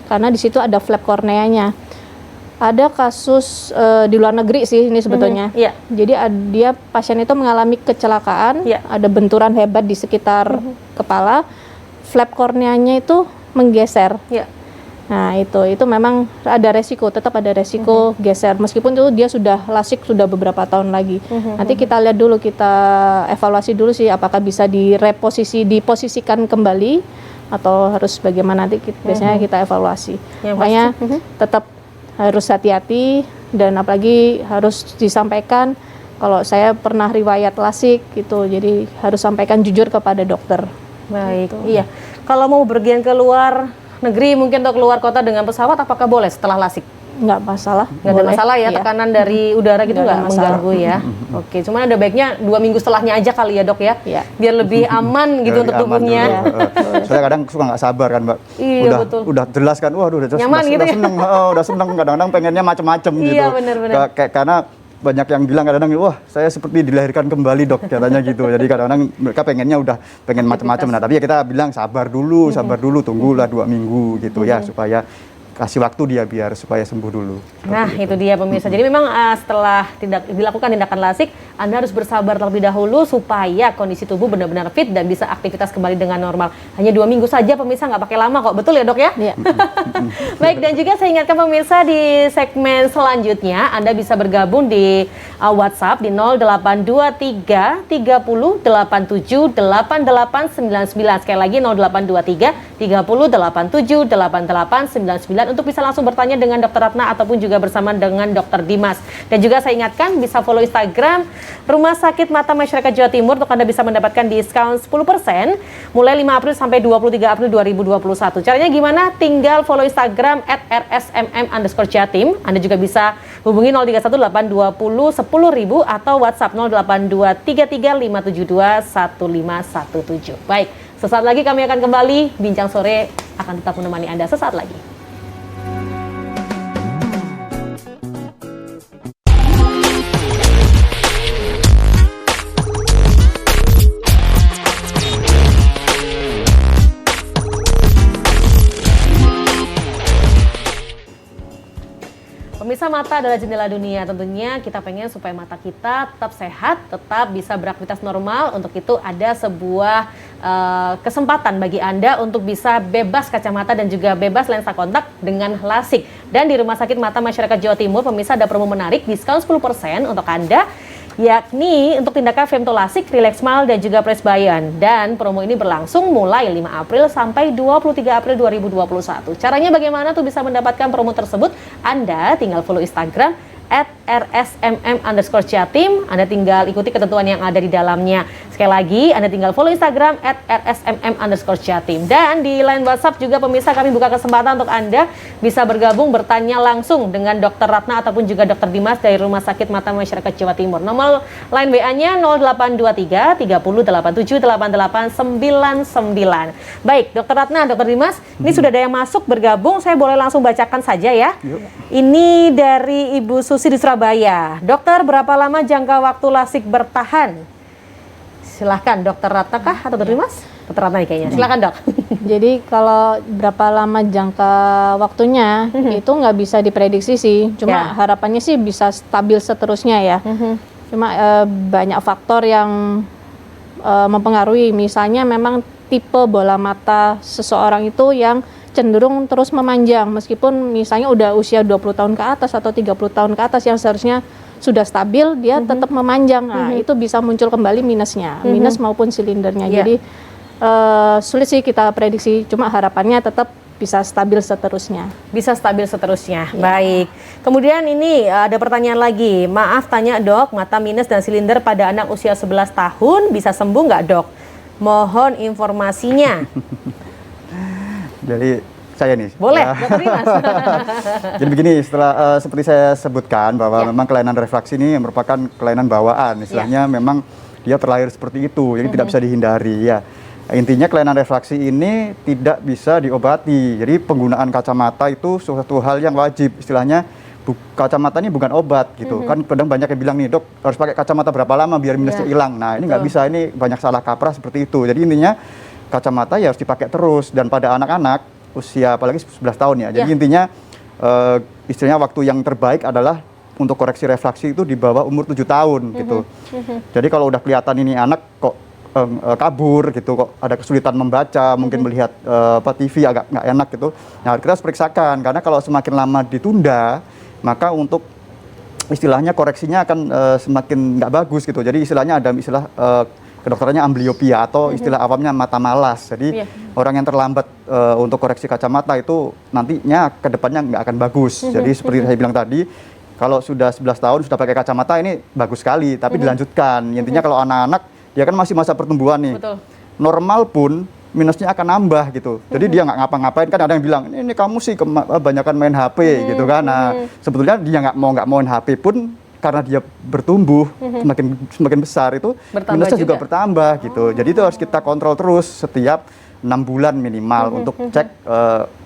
karena di situ ada flap korneanya. Ada kasus di luar negeri sih ini sebetulnya. Jadi dia pasien itu mengalami kecelakaan, ada benturan hebat di sekitar kepala, flap korneanya itu menggeser. Nah, itu memang ada resiko, tetap ada resiko geser. Meskipun itu dia sudah lasik sudah beberapa tahun lagi. Nanti kita lihat dulu, kita evaluasi dulu sih apakah bisa diposisikan kembali atau harus bagaimana, nanti biasanya kita evaluasi. Makanya tetap harus hati-hati, dan apalagi harus disampaikan kalau saya pernah riwayat lasik gitu. Jadi harus sampaikan jujur kepada dokter. Baik, iya. Kalau mau berpergian ke luar negeri mungkin atau keluar kota dengan pesawat, apakah boleh setelah lasik? Nggak masalah. Nggak ada masalah ya, tekanan dari udara gitu nggak ada masalah. mengganggu ya? Oke, cuman ada baiknya 2 minggu setelahnya aja kali ya dok ya? Iya. Biar lebih aman gitu Biar untuk aman tubuhnya. dulu. Saya kadang suka nggak sabar kan Mbak. Iya, betul. Udah jelas kan, waduh udah jelas, Nyaman gitu ya? seneng, udah seneng, kadang-kadang pengennya macem-macem gitu. Iya, benar-benar. Karena banyak yang bilang kadang-kadang, wah saya seperti dilahirkan kembali dok, katanya gitu. Jadi kadang-kadang mereka pengennya udah pengen macam-macam. Nah tapi ya kita bilang sabar dulu, tunggulah 2 minggu gitu ya, supaya kasih waktu dia biar supaya sembuh dulu. Nah itu dia pemirsa. Jadi memang setelah dilakukan tindakan lasik, Anda harus bersabar terlebih dahulu supaya kondisi tubuh benar-benar fit dan bisa aktivitas kembali dengan normal. Hanya 2 minggu saja pemirsa, nggak pakai lama kok, betul ya dok ya? Iya. Baik, dan juga saya ingatkan pemirsa di segmen selanjutnya Anda bisa bergabung di WhatsApp di 0823 30 87 8899. Sekali lagi 0823 30 87 8899 untuk bisa langsung bertanya dengan Dr. Ratna ataupun juga bersama dengan Dr. Dimas. Dan juga saya ingatkan bisa follow Instagram Rumah Sakit Mata Masyarakat Jawa Timur untuk Anda bisa mendapatkan diskon 10% mulai 5 April sampai 23 April 2021. Caranya gimana? Tinggal follow Instagram @rsmm_jatim. Anda juga bisa hubungi 031 820 10.000 atau WhatsApp 082 33 572 1517. Baik, sesaat lagi kami akan kembali. Bincang Sore akan tetap menemani Anda sesaat lagi. Pemirsa, mata adalah jendela dunia. Tentunya kita pengen supaya mata kita tetap sehat, tetap bisa beraktivitas normal. Untuk itu ada sebuah kesempatan bagi Anda untuk bisa bebas kacamata dan juga bebas lensa kontak dengan lasik. Dan di Rumah Sakit Mata Masyarakat Jawa Timur, pemirsa, ada promo menarik, diskon 10% untuk Anda, yakni untuk tindakan femtolasik, relax smile, dan juga presbyan. Dan promo ini berlangsung mulai 5 April sampai 23 April 2021. Caranya bagaimana tuh bisa mendapatkan promo tersebut? Anda tinggal follow Instagram @rsmm_jatim. Anda tinggal ikuti ketentuan yang ada di dalamnya. Sekali lagi, Anda tinggal follow Instagram @rsmm_jatim. Dan di line WhatsApp juga pemirsa, kami buka kesempatan untuk Anda bisa bergabung, bertanya langsung dengan Dr. Ratna ataupun juga Dr. Dimas dari Rumah Sakit Mata Masyarakat Jawa Timur. Nomor line WA-nya 0823 30 87 88 99. Baik, Dr. Ratna, Dr. Dimas, ini sudah ada yang masuk bergabung. Saya boleh langsung bacakan saja ya. Yuk. Ini dari Ibu Susi di Surabaya. Dokter, berapa lama jangka waktu lasik bertahan? Silahkan, Dokter Ratna kah atau Dr. Dimas? Dr. Ratna nih kayaknya. Silahkan dok. Jadi kalau berapa lama jangka waktunya itu nggak bisa diprediksi sih. Cuma harapannya sih bisa stabil seterusnya ya. Cuma banyak faktor yang mempengaruhi. Misalnya memang tipe bola mata seseorang itu yang cenderung terus memanjang, meskipun misalnya udah usia 20 tahun ke atas atau 30 tahun ke atas yang seharusnya sudah stabil, dia tetap memanjang. Nah, itu bisa muncul kembali minusnya, minus maupun silindernya. Jadi sulit sih kita prediksi, cuma harapannya tetap bisa stabil seterusnya. Bisa stabil seterusnya. Baik. Kemudian ini ada pertanyaan lagi. Maaf tanya dok, mata minus dan silinder pada anak usia 11 tahun bisa sembuh nggak dok? Mohon informasinya. Jadi saya nih. Boleh, Dr. Dimas. Jadi begini, setelah seperti saya sebutkan bahwa memang kelainan refraksi ini merupakan kelainan bawaan. Istilahnya memang dia terlahir seperti itu, jadi tidak bisa dihindari ya. Intinya kelainan refraksi ini tidak bisa diobati. Jadi penggunaan kacamata itu suatu hal yang wajib. Istilahnya kacamata ini bukan obat gitu. Kan kadang banyak yang bilang nih, dok harus pakai kacamata berapa lama biar minusnya hilang. Nah ini nggak bisa, ini banyak salah kaprah seperti itu. Jadi intinya kacamata ya harus dipakai terus, dan pada anak-anak usia apalagi 11 tahun ya. Jadi intinya istilahnya waktu yang terbaik adalah untuk koreksi refraksi itu di bawah umur 7 tahun gitu. Jadi kalau udah kelihatan ini anak kok kabur gitu, kok ada kesulitan membaca, mungkin melihat TV agak nggak enak gitu. Nah, kita harus periksakan, karena kalau semakin lama ditunda, maka untuk istilahnya koreksinya akan semakin nggak bagus gitu. Jadi istilahnya ada istilah kedokterannya ambliopia atau istilah awamnya mata malas. Jadi orang yang terlambat untuk koreksi kacamata itu nantinya ke depannya nggak akan bagus. Jadi seperti saya bilang tadi, kalau sudah 11 tahun sudah pakai kacamata ini bagus sekali, tapi dilanjutkan. Intinya kalau anak-anak dia kan masih masa pertumbuhan nih. Betul. Normal pun minusnya akan nambah gitu. Jadi dia nggak ngapa-ngapain, kan ada yang bilang ini kamu sih kebanyakan main HP gitu kan. Nah, sebetulnya dia nggak mau main HP pun karena dia bertumbuh semakin besar itu minusnya juga bertambah gitu. Jadi itu harus kita kontrol terus setiap 6 bulan minimal untuk cek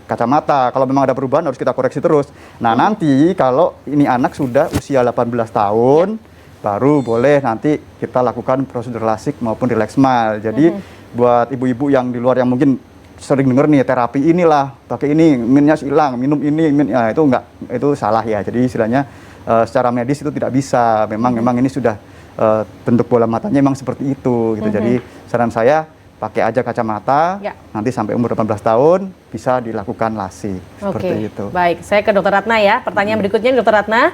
kacamata. Kalau memang ada perubahan harus kita koreksi terus. Nah, nanti kalau ini anak sudah usia 18 tahun baru boleh nanti kita lakukan prosedur lasik maupun relax smile. Jadi buat ibu-ibu yang di luar yang mungkin sering denger nih terapi inilah, pakai ini, minusnya hilang, minum ini, ya, itu enggak, itu salah ya. Jadi istilahnya secara medis itu tidak bisa. Memang ini sudah bentuk bola matanya memang seperti itu gitu. Jadi saran saya pakai aja kacamata, nanti sampai umur 18 tahun bisa dilakukan lasik seperti itu. Baik, saya ke Dokter Ratna ya. Pertanyaan berikutnya Dokter Ratna,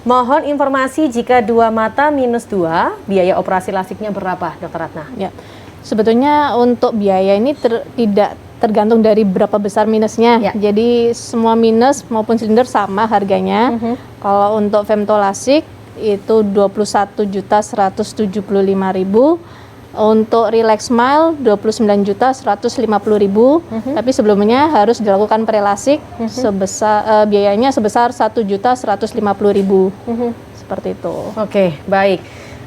mohon informasi jika 2 mata minus 2, biaya operasi lasiknya berapa, Dokter Ratna? Ya, sebetulnya untuk biaya ini tidak tergantung dari berapa besar minusnya. Jadi semua minus maupun silinder sama harganya. Kalau untuk femtolasik itu 21.175.000. Untuk relax smile 29.150.000. Tapi sebelumnya harus dilakukan prelasik sebesar biayanya sebesar 1.150.000. Seperti itu. Oke, baik.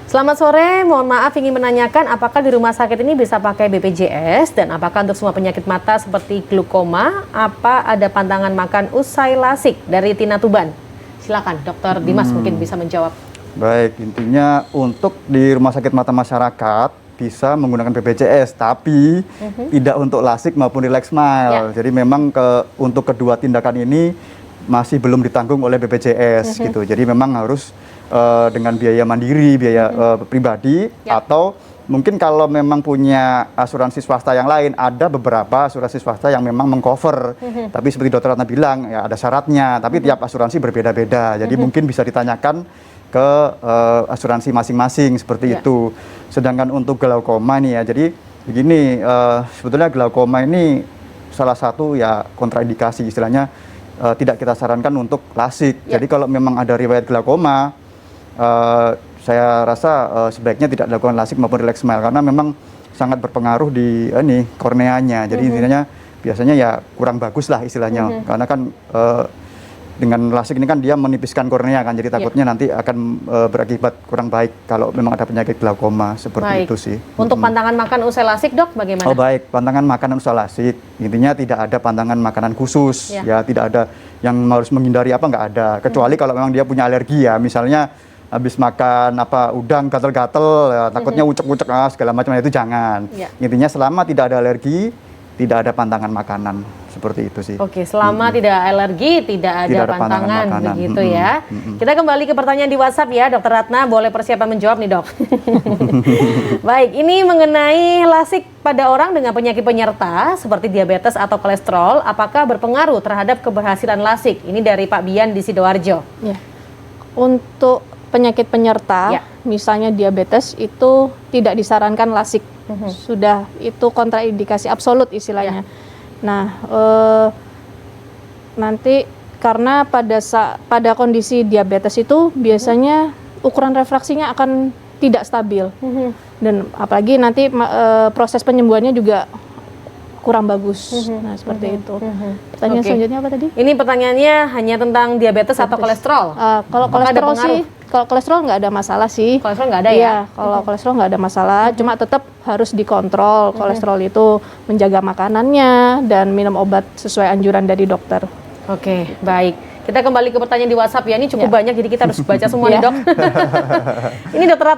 Selamat sore, mohon maaf ingin menanyakan apakah di rumah sakit ini bisa pakai BPJS dan apakah untuk semua penyakit mata seperti glaukoma, apa ada pantangan makan usai lasik dari Tina Tuban? Silakan, Dokter Dimas mungkin bisa menjawab. Baik, intinya untuk di rumah sakit mata masyarakat bisa menggunakan BPJS, tapi tidak untuk lasik maupun relax smile. Jadi memang untuk kedua tindakan ini masih belum ditanggung oleh BPJS gitu. Jadi memang harus dengan biaya mandiri, biaya pribadi, atau mungkin kalau memang punya asuransi swasta yang lain, ada beberapa asuransi swasta yang memang mengcover. Tapi seperti Dokter Ratna bilang, ya ada syaratnya, tapi tiap asuransi berbeda-beda. Jadi mungkin bisa ditanyakan ke asuransi masing-masing seperti itu. Sedangkan untuk glaukoma nih ya, jadi begini, sebetulnya glaukoma ini salah satu ya kontraindikasi, istilahnya tidak kita sarankan untuk lasik. Jadi kalau memang ada riwayat glaukoma, saya rasa sebaiknya tidak dilakukan lasik maupun relax smile karena memang sangat berpengaruh di korneanya. Jadi intinya biasanya ya kurang bagus lah istilahnya. Karena kan dengan lasik ini kan dia menipiskan kornea kan, jadi takutnya nanti akan berakibat kurang baik kalau memang ada penyakit glaukoma seperti itu sih. Untuk pantangan makan usai lasik, Dok, bagaimana? Oh baik, pantangan makanan usai lasik intinya tidak ada pantangan makanan khusus ya, tidak ada yang harus menghindari apa, nggak ada, kecuali kalau memang dia punya alergi ya, misalnya habis makan udang gatel-gatel ya, takutnya ucek-ucek segala macam, itu jangan. Intinya selama tidak ada alergi, tidak ada pantangan makanan, seperti itu sih. Oke, selama tidak alergi, tidak ada pantangan begitu ya. Kita kembali ke pertanyaan di WhatsApp ya, Dokter Ratna, boleh persiapan menjawab nih, Dok. Baik, ini mengenai lasik pada orang dengan penyakit penyerta seperti diabetes atau kolesterol, apakah berpengaruh terhadap keberhasilan lasik? Ini dari Pak Bian di Sidoarjo. Ya. Untuk penyakit penyerta, misalnya diabetes, itu tidak disarankan lasik. Sudah itu kontraindikasi absolut istilahnya. Nah, nanti karena pada kondisi diabetes itu biasanya ukuran refraksinya akan tidak stabil. Dan apalagi nanti proses penyembuhannya juga kurang bagus. Nah, seperti itu. Pertanyaan selanjutnya apa tadi? Ini pertanyaannya hanya tentang diabetes atau kolesterol. Kalau kolesterol sih, kalau kolesterol nggak ada masalah sih. Kolesterol nggak ada ya? Kalau kolesterol nggak ada masalah, cuma tetap harus dikontrol. Kolesterol itu menjaga makanannya dan minum obat sesuai anjuran dari dokter. Oke, baik. Kita kembali ke pertanyaan di WhatsApp ya. Ini cukup banyak, jadi kita harus baca semua nih, Dok. Ini Dokter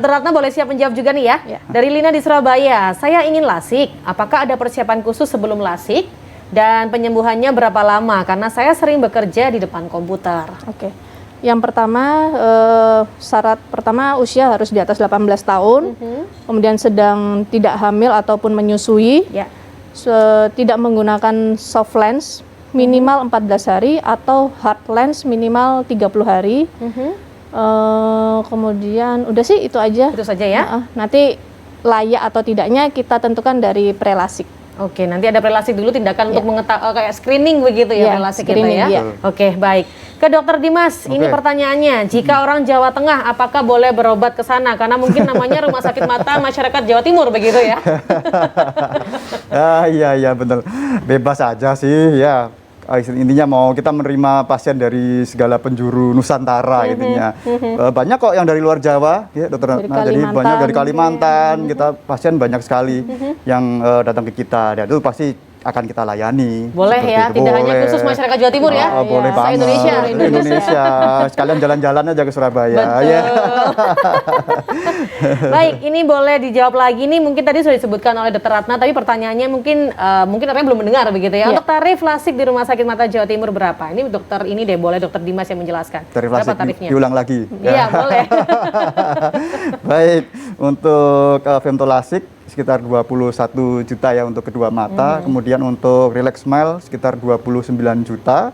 Ratna boleh siap menjawab juga nih ya. Dari Lina di Surabaya, saya ingin lasik. Apakah ada persiapan khusus sebelum lasik? Dan penyembuhannya berapa lama? Karena saya sering bekerja di depan komputer. Oke. Yang pertama, syarat pertama usia harus di atas 18 tahun, kemudian sedang tidak hamil ataupun menyusui, Ya. tidak menggunakan soft lens minimal 14 hari atau hard lens minimal 30 hari. Kemudian udah sih itu aja. Itu saja ya. Nanti layak atau tidaknya kita tentukan dari prelasik. Oke, nanti ada prelasik dulu tindakan untuk kayak screening begitu ya, Iya, prelasik screening, itu ya. iya. Oke, baik. Ke Dokter Dimas, ini pertanyaannya, jika orang Jawa Tengah apakah boleh berobat ke sana? Karena mungkin namanya Rumah Sakit Mata Masyarakat Jawa Timur begitu ya. Iya benar. Bebas aja sih ya. Intinya mau kita menerima pasien dari segala penjuru Nusantara intinya. Banyak kok yang dari luar Jawa ya dokter. Dari Nah, jadi Kalimantan. banyak dari Kalimantan, kita pasien banyak sekali yang datang ke kita. Dan itu pasti akan kita layani. Boleh Seperti ya, itu. tidak hanya Boleh. khusus masyarakat Jawa Timur ya. Boleh Se- banget. Indonesia. Indonesia. Sekalian jalan-jalan aja ke Surabaya. Betul. Ya. Baik, ini boleh dijawab lagi nih. Mungkin tadi sudah disebutkan oleh Dokter Ratna, tapi pertanyaannya mungkin orang belum mendengar begitu ya. Iya. Untuk tarif lasik di Rumah Sakit Mata Jawa Timur berapa? Ini dokter ini deh, boleh Dokter Dimas yang menjelaskan. Tarif Berapa lasik tarifnya? diulang lagi. Iya, boleh. Baik, untuk femtolasik sekitar 21 juta ya untuk kedua mata, kemudian untuk relax smile sekitar 29 juta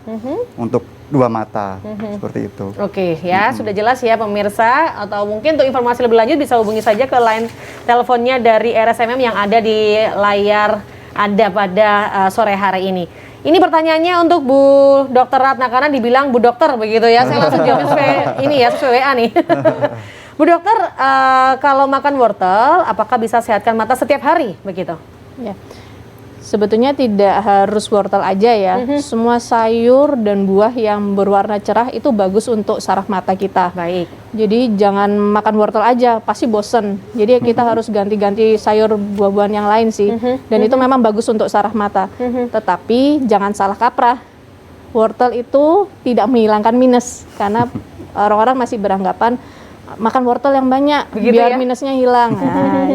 untuk dua mata, seperti itu. Oke ya, sudah jelas ya pemirsa, atau mungkin untuk informasi lebih lanjut bisa hubungi saja ke line teleponnya dari RSMM yang ada di layar Anda pada sore hari ini. Ini pertanyaannya untuk Bu Dokter Ratna, karena dibilang Bu Dokter begitu ya, saya langsung jawab sesuai WA nih. Bu Dokter, kalau makan wortel, apakah bisa sehatkan mata setiap hari begitu? Ya. Sebetulnya tidak harus wortel aja ya. Semua sayur dan buah yang berwarna cerah itu bagus untuk saraf mata kita. Baik. Jadi jangan makan wortel aja, pasti bosen. Jadi kita harus ganti-ganti sayur buah-buahan yang lain sih. Dan itu memang bagus untuk saraf mata. Tetapi jangan salah kaprah. Wortel itu tidak menghilangkan minus, karena orang-orang masih beranggapan makan wortel yang banyak Begitu biar ya? minusnya hilang. Nah,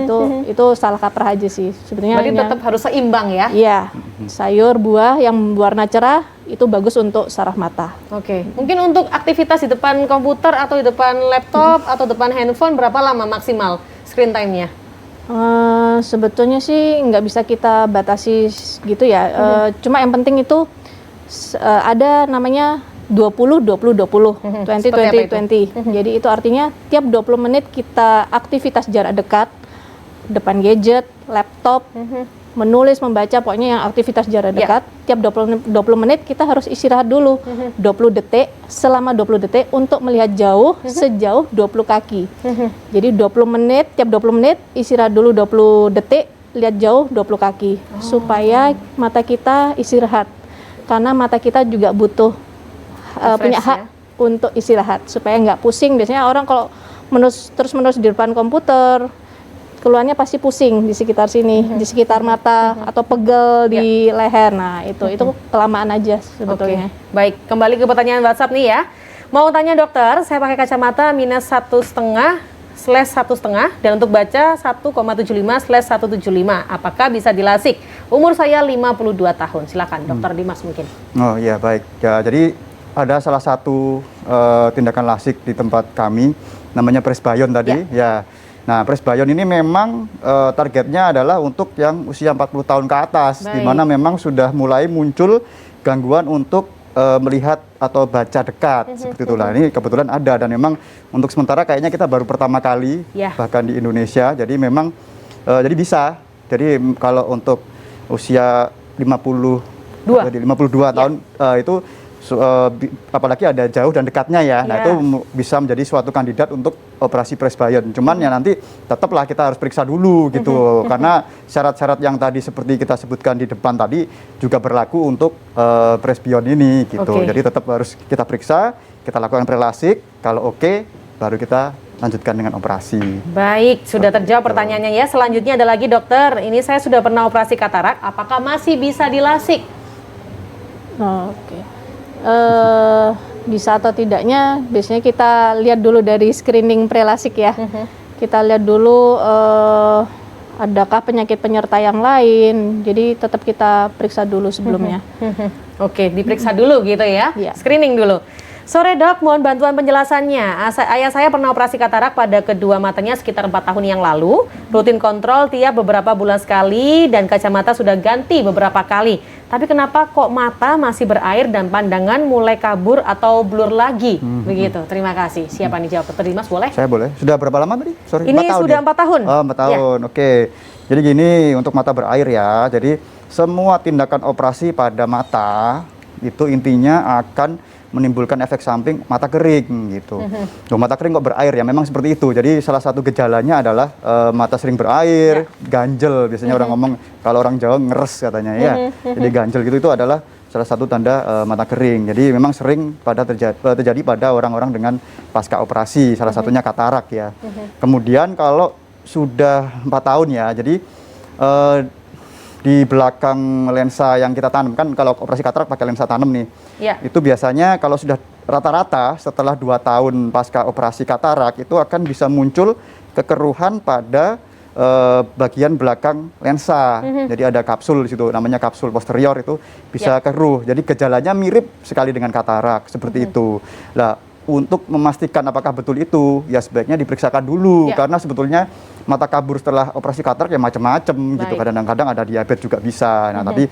itu salah kaprah aja sih. Sebenarnya Berarti tetap harus seimbang ya? iya, sayur buah yang warna cerah itu bagus untuk saraf mata. Oke, mungkin untuk aktivitas di depan komputer atau di depan laptop atau depan handphone berapa lama maksimal screen time-nya? Sebetulnya sih nggak bisa kita batasi gitu ya. Cuma yang penting itu ada namanya 20-20-20, 20-20-20. Seperti apa itu? Jadi itu artinya tiap 20 menit kita aktivitas jarak dekat, depan gadget, laptop, menulis, membaca, pokoknya yang aktivitas jarak dekat. Tiap 20 menit kita harus istirahat dulu, 20 detik, selama 20 detik untuk melihat jauh, sejauh 20 kaki. Jadi 20 menit, tiap 20 menit istirahat dulu 20 detik, lihat jauh 20 kaki. Supaya mata kita istirahat. Karena mata kita juga butuh punya hak untuk istirahat supaya nggak pusing. Biasanya orang kalau terus-menerus di depan komputer, keluarnya pasti pusing di sekitar sini, di sekitar mata atau pegel di leher. Nah itu kelamaan aja sebetulnya. Oke. Baik, kembali ke pertanyaan WhatsApp nih ya. Mau tanya dokter, saya pakai kacamata minus 1,5/1,5 dan untuk baca 1,75/175. Apakah bisa dilasik? Umur saya 52 tahun. Silakan Dokter Dimas mungkin. Oh iya baik. Ya, jadi ada salah satu tindakan lasik di tempat kami, namanya presbyon tadi. Ya. Nah, presbyon ini memang targetnya adalah untuk yang usia 40 tahun ke atas, di mana memang sudah mulai muncul gangguan untuk melihat atau baca dekat, seperti itulah. Ini kebetulan ada, dan memang untuk sementara kayaknya kita baru pertama kali bahkan di Indonesia. Jadi memang jadi bisa. Jadi kalau untuk usia 52 tahun itu apalagi ada jauh dan dekatnya ya. Nah, itu bisa menjadi suatu kandidat untuk operasi presbyon. Cuman ya nanti tetaplah kita harus periksa dulu gitu. Karena syarat-syarat yang tadi seperti kita sebutkan di depan tadi juga berlaku untuk presbyon ini gitu. Jadi tetap harus kita periksa, kita lakukan prelasik. Kalau oke, baru kita lanjutkan dengan operasi. Baik, sudah terjawab pertanyaannya ya. Selanjutnya ada lagi dokter, ini saya sudah pernah operasi katarak, apakah masih bisa dilasik? Oke. Bisa atau tidaknya biasanya kita lihat dulu dari screening prelasik ya. Kita lihat dulu adakah penyakit penyerta yang lain. Jadi tetap kita periksa dulu sebelumnya. Oke, diperiksa dulu gitu ya. Screening dulu. Sore dok, mohon bantuan penjelasannya. Ayah saya pernah operasi katarak pada kedua matanya sekitar 4 tahun yang lalu. Rutin kontrol tiap beberapa bulan sekali dan kacamata sudah ganti beberapa kali. Tapi kenapa kok mata masih berair dan pandangan mulai kabur atau blur lagi? Begitu, terima kasih. Siapa nih jawab? Dr. Dimas boleh? Saya boleh. Sudah berapa lama tadi? Sorry, Ini 4 tahun sudah ya? 4 tahun. Oh, 4 tahun. Oke. Jadi gini, untuk mata berair ya. Jadi semua tindakan operasi pada mata itu intinya akan menimbulkan efek samping mata kering gitu. Loh, mata kering kok berair ya? Memang seperti itu. Jadi salah satu gejalanya adalah mata sering berair, ganjel. Biasanya orang ngomong, kalau orang Jawa ngeres katanya ya. Jadi ganjel gitu itu adalah salah satu tanda mata kering. Jadi memang sering terjadi pada orang-orang dengan pasca operasi. Salah satunya katarak ya. Kemudian kalau sudah 4 tahun ya, jadi di belakang lensa yang kita tanam, kan kalau operasi katarak pakai lensa tanam nih, itu biasanya kalau sudah rata-rata setelah 2 tahun pasca operasi katarak itu akan bisa muncul kekeruhan pada bagian belakang lensa. Jadi ada kapsul di situ, namanya kapsul posterior, itu bisa keruh. Jadi gejalanya mirip sekali dengan katarak seperti itu. Nah, untuk memastikan apakah betul itu, ya sebaiknya diperiksakan dulu, karena sebetulnya mata kabur setelah operasi katarak ya macam-macam gitu. Kadang-kadang ada diabetes juga bisa. Nah, tapi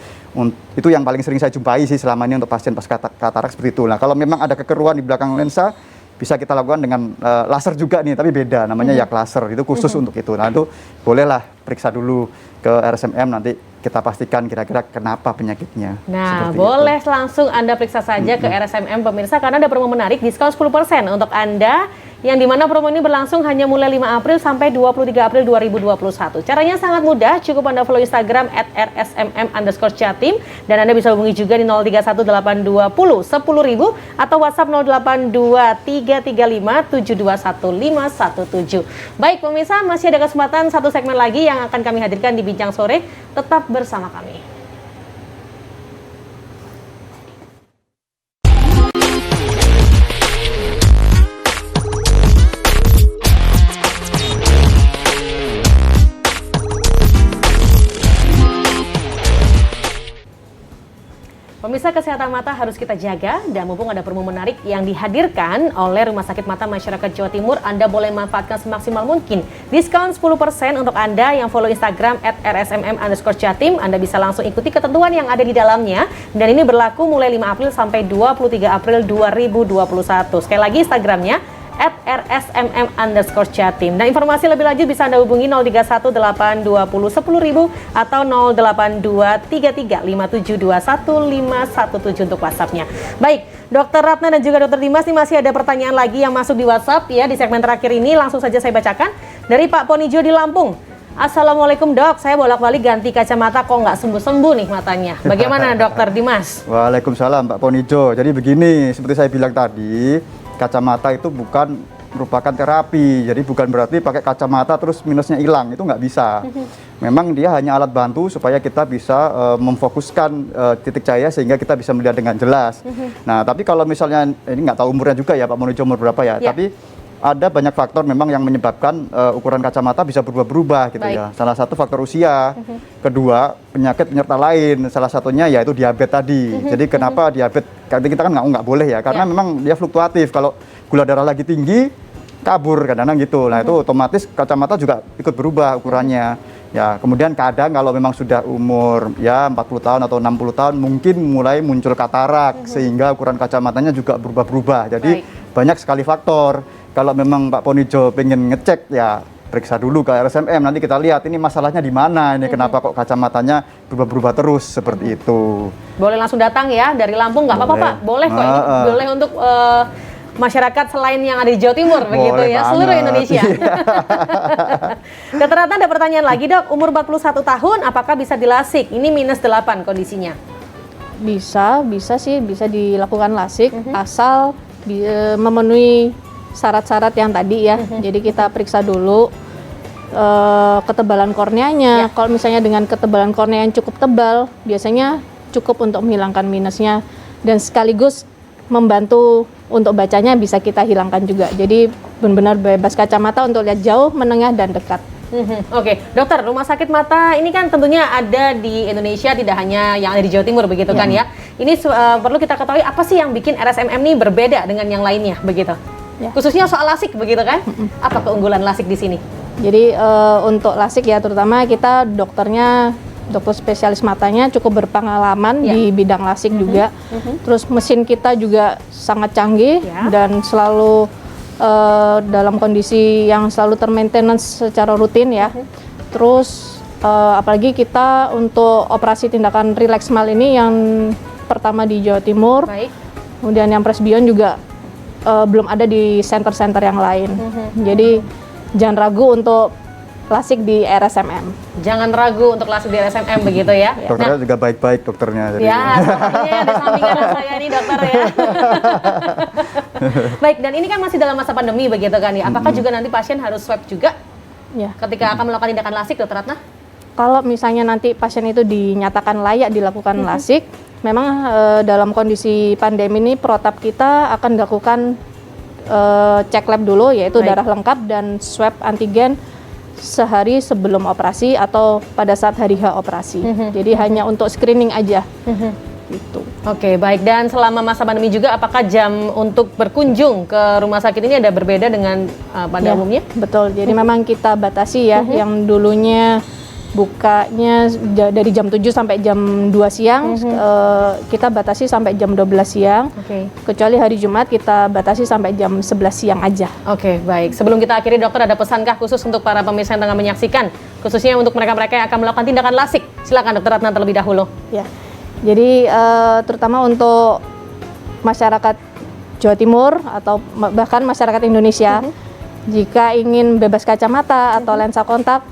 itu yang paling sering saya jumpai sih selama ini untuk pasien pasca katarak seperti itu. Nah, kalau memang ada kekeruhan di belakang lensa, bisa kita lakukan dengan laser juga nih, tapi beda, namanya yak laser, itu khusus untuk itu. Nah, itu bolehlah periksa dulu ke RSMM, nanti kita pastikan kira-kira kenapa penyakitnya. Nah, boleh langsung Anda periksa saja ke RSMM pemirsa, karena ada promo menarik diskon 10% untuk Anda, yang dimana promo ini berlangsung hanya mulai 5 April sampai 23 April 2021. Caranya sangat mudah, cukup Anda follow Instagram @rsmm_jatim, dan Anda bisa hubungi juga di 03182010.000 atau WhatsApp 082335721517. Baik pemirsa, masih ada kesempatan satu segmen lagi yang akan kami hadirkan di Bincang Sore. Tetap bersama kami. Pemirsa, kesehatan mata harus kita jaga, dan mumpung ada promo menarik yang dihadirkan oleh Rumah Sakit Mata Masyarakat Jawa Timur, Anda boleh manfaatkan semaksimal mungkin. Diskon 10% untuk Anda yang follow Instagram @rsmm_jatim. Anda bisa langsung ikuti ketentuan yang ada di dalamnya, dan ini berlaku mulai 5 April sampai 23 April 2021. Sekali lagi Instagramnya @rsmm_jatim. Dan informasi lebih lanjut bisa Anda hubungi 03182010.000 atau 082335721517 untuk WhatsApp-nya. Baik, Dr. Ratna dan juga Dr. Dimas, ini masih ada pertanyaan lagi yang masuk di WhatsApp ya di segmen terakhir ini. Langsung saja saya bacakan dari Pak Ponijo di Lampung. Assalamualaikum dok, saya bolak-balik ganti kacamata kok nggak sembuh-sembuh nih matanya. Bagaimana Dr. Dimas? Waalaikumsalam Pak Ponijo. Jadi begini, seperti saya bilang tadi, kacamata itu bukan merupakan terapi. Jadi bukan berarti pakai kacamata terus minusnya hilang, itu nggak bisa. Memang dia hanya alat bantu supaya kita bisa memfokuskan titik cahaya sehingga kita bisa melihat dengan jelas. Nah, tapi kalau misalnya, ini nggak tahu umurnya juga ya Pak Ponijo umur berapa ya, tapi ada banyak faktor memang yang menyebabkan ukuran kacamata bisa berubah-berubah gitu ya. Salah satu faktor usia, kedua penyakit penyerta lain, salah satunya yaitu diabetes tadi. Jadi kenapa diabetes? Karena kita kan nggak boleh ya, karena memang dia fluktuatif. Kalau gula darah lagi tinggi, kabur kadang-kadang gitu. Nah itu otomatis kacamata juga ikut berubah ukurannya. Ya, kemudian kadang kalau memang sudah umur ya 40 tahun atau 60 tahun mungkin mulai muncul katarak sehingga ukuran kacamatanya juga berubah-berubah. Jadi banyak sekali faktor. Kalau memang Pak Ponijo pengen ngecek ya periksa dulu ke RSMM, nanti kita lihat ini masalahnya di mana, ini kenapa kok kacamatanya berubah-berubah terus seperti itu. Boleh langsung datang ya dari Lampung, nggak apa-apa Pak, boleh kok, ini boleh untuk masyarakat selain yang ada di Jawa Timur begitu ya, banget. Seluruh Indonesia. Dr. Ratna ada pertanyaan lagi dok, umur 41 tahun apakah bisa dilasik? Ini -8 kondisinya. Bisa sih, bisa dilakukan lasik asal memenuhi syarat-syarat yang tadi ya. Jadi kita periksa dulu ketebalan korneanya. Kalau misalnya dengan ketebalan kornea yang cukup tebal, biasanya cukup untuk menghilangkan minusnya dan sekaligus membantu untuk bacanya bisa kita hilangkan juga. Jadi benar-benar bebas kacamata untuk lihat jauh, menengah, dan dekat. Oke, dokter, rumah sakit mata ini kan tentunya ada di Indonesia, tidak hanya yang ada di Jawa Timur begitu kan ya. Ini perlu kita ketahui apa sih yang bikin RSMM ini berbeda dengan yang lainnya begitu. Khususnya soal LASIK begitu kan? Apa keunggulan LASIK di sini? Jadi untuk LASIK ya terutama kita dokter spesialis matanya cukup berpengalaman di bidang LASIK juga. Terus mesin kita juga sangat canggih dan selalu dalam kondisi yang selalu termaintenance secara rutin ya. Terus apalagi kita untuk operasi tindakan relax smile ini yang pertama di Jawa Timur. Kemudian yang presbyon juga belum ada di center-center yang lain. Jadi jangan ragu untuk LASIK di RSMM. Jangan ragu untuk LASIK di RSMM begitu ya. Dokternya juga baik-baik dokternya. Jadi. Ya, sepertinya ada sampingan saya nih dokter ya. Baik, dan ini kan masih dalam masa pandemi begitu kan ya. Apakah juga nanti pasien harus swab juga ketika akan melakukan tindakan LASIK, dokter Ratna? Kalau misalnya nanti pasien itu dinyatakan layak dilakukan LASIK, memang dalam kondisi pandemi ini protap kita akan dilakukan cek lab dulu, yaitu darah lengkap dan swab antigen sehari sebelum operasi atau pada saat hari H operasi. Jadi hanya untuk screening aja. Gitu. Oke, baik. Dan selama masa pandemi juga, apakah jam untuk berkunjung ke rumah sakit ini ada berbeda dengan pada umumnya? Betul. Jadi memang kita batasi ya, yang dulunya bukanya dari jam 7 sampai jam 2 siang, kita batasi sampai jam 12 siang. Kecuali hari Jumat kita batasi sampai jam 11 siang aja. Oke, baik. Sebelum kita akhiri, dokter, ada pesankah khusus untuk para pemirsa yang tengah menyaksikan, khususnya untuk mereka-mereka yang akan melakukan tindakan LASIK? Silakan dokter Ratna terlebih dahulu. Ya, jadi terutama untuk masyarakat Jawa Timur atau bahkan masyarakat Indonesia, jika ingin bebas kacamata atau lensa kontak,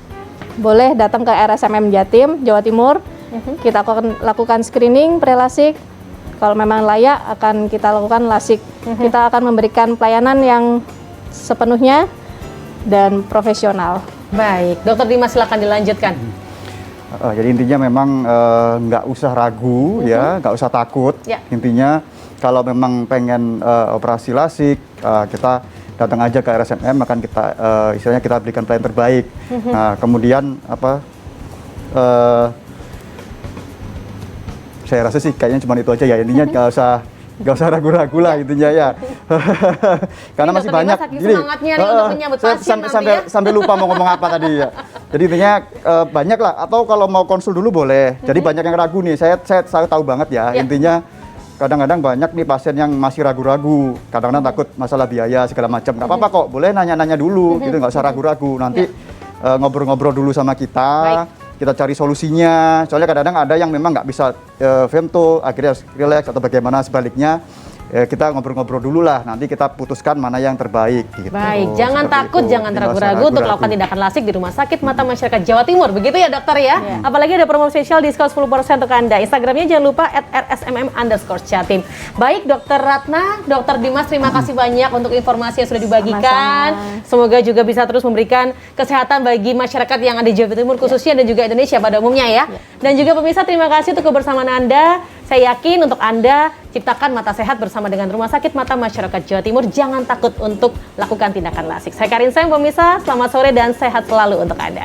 boleh datang ke RSMM Jatim, Jawa Timur. Kita akan lakukan screening pre-LASIK. Kalau memang layak, akan kita lakukan LASIK. Kita akan memberikan pelayanan yang sepenuhnya dan profesional. Baik, dokter Dimas silakan dilanjutkan. Jadi intinya memang nggak usah ragu ya, nggak usah takut. Intinya kalau memang pengen operasi LASIK, kita datang aja ke RSMM, akan kita istilahnya kita berikan pelayanan terbaik. Nah, kemudian saya rasa sih kayaknya cuma itu aja ya, intinya nggak usah ragu-ragu lah intinya ya. Karena masih banyak gini, semangatnya nih untuk menyambut pasien sampai lupa mau ngomong apa tadi ya. Jadi intinya banyak lah, atau kalau mau konsul dulu boleh. Jadi banyak yang ragu nih, saya tahu banget ya. Intinya kadang-kadang banyak nih pasien yang masih ragu-ragu, kadang-kadang takut masalah biaya segala macam. Nggak apa-apa kok, boleh nanya-nanya dulu, gitu, nggak usah ragu-ragu. Nanti ngobrol-ngobrol dulu sama kita, kita cari solusinya. Soalnya kadang-kadang ada yang memang nggak bisa femto, akhirnya relax atau bagaimana sebaliknya. Kita ngobrol-ngobrol dulu lah, nanti kita putuskan mana yang terbaik. Gitu. Baik, jangan takut, jangan ragu-ragu untuk melakukan tindakan LASIK di Rumah Sakit Mata Masyarakat Jawa Timur. Begitu ya dokter ya? Apalagi ada promo spesial diskon 10% untuk Anda. Instagramnya jangan lupa @rsmm_jatim. Baik, dokter Ratna, dokter Dimas, terima kasih banyak untuk informasi yang sudah dibagikan. Semoga juga bisa terus memberikan kesehatan bagi masyarakat yang ada di Jawa Timur khususnya dan juga Indonesia pada umumnya ya. Dan juga pemirsa, terima kasih untuk kebersamaan Anda. Saya yakin untuk Anda ciptakan mata sehat bersama dengan Rumah Sakit Mata Masyarakat Jawa Timur. Jangan takut untuk lakukan tindakan LASIK. Saya Karin Sem, pemirsa. Selamat sore dan sehat selalu untuk Anda.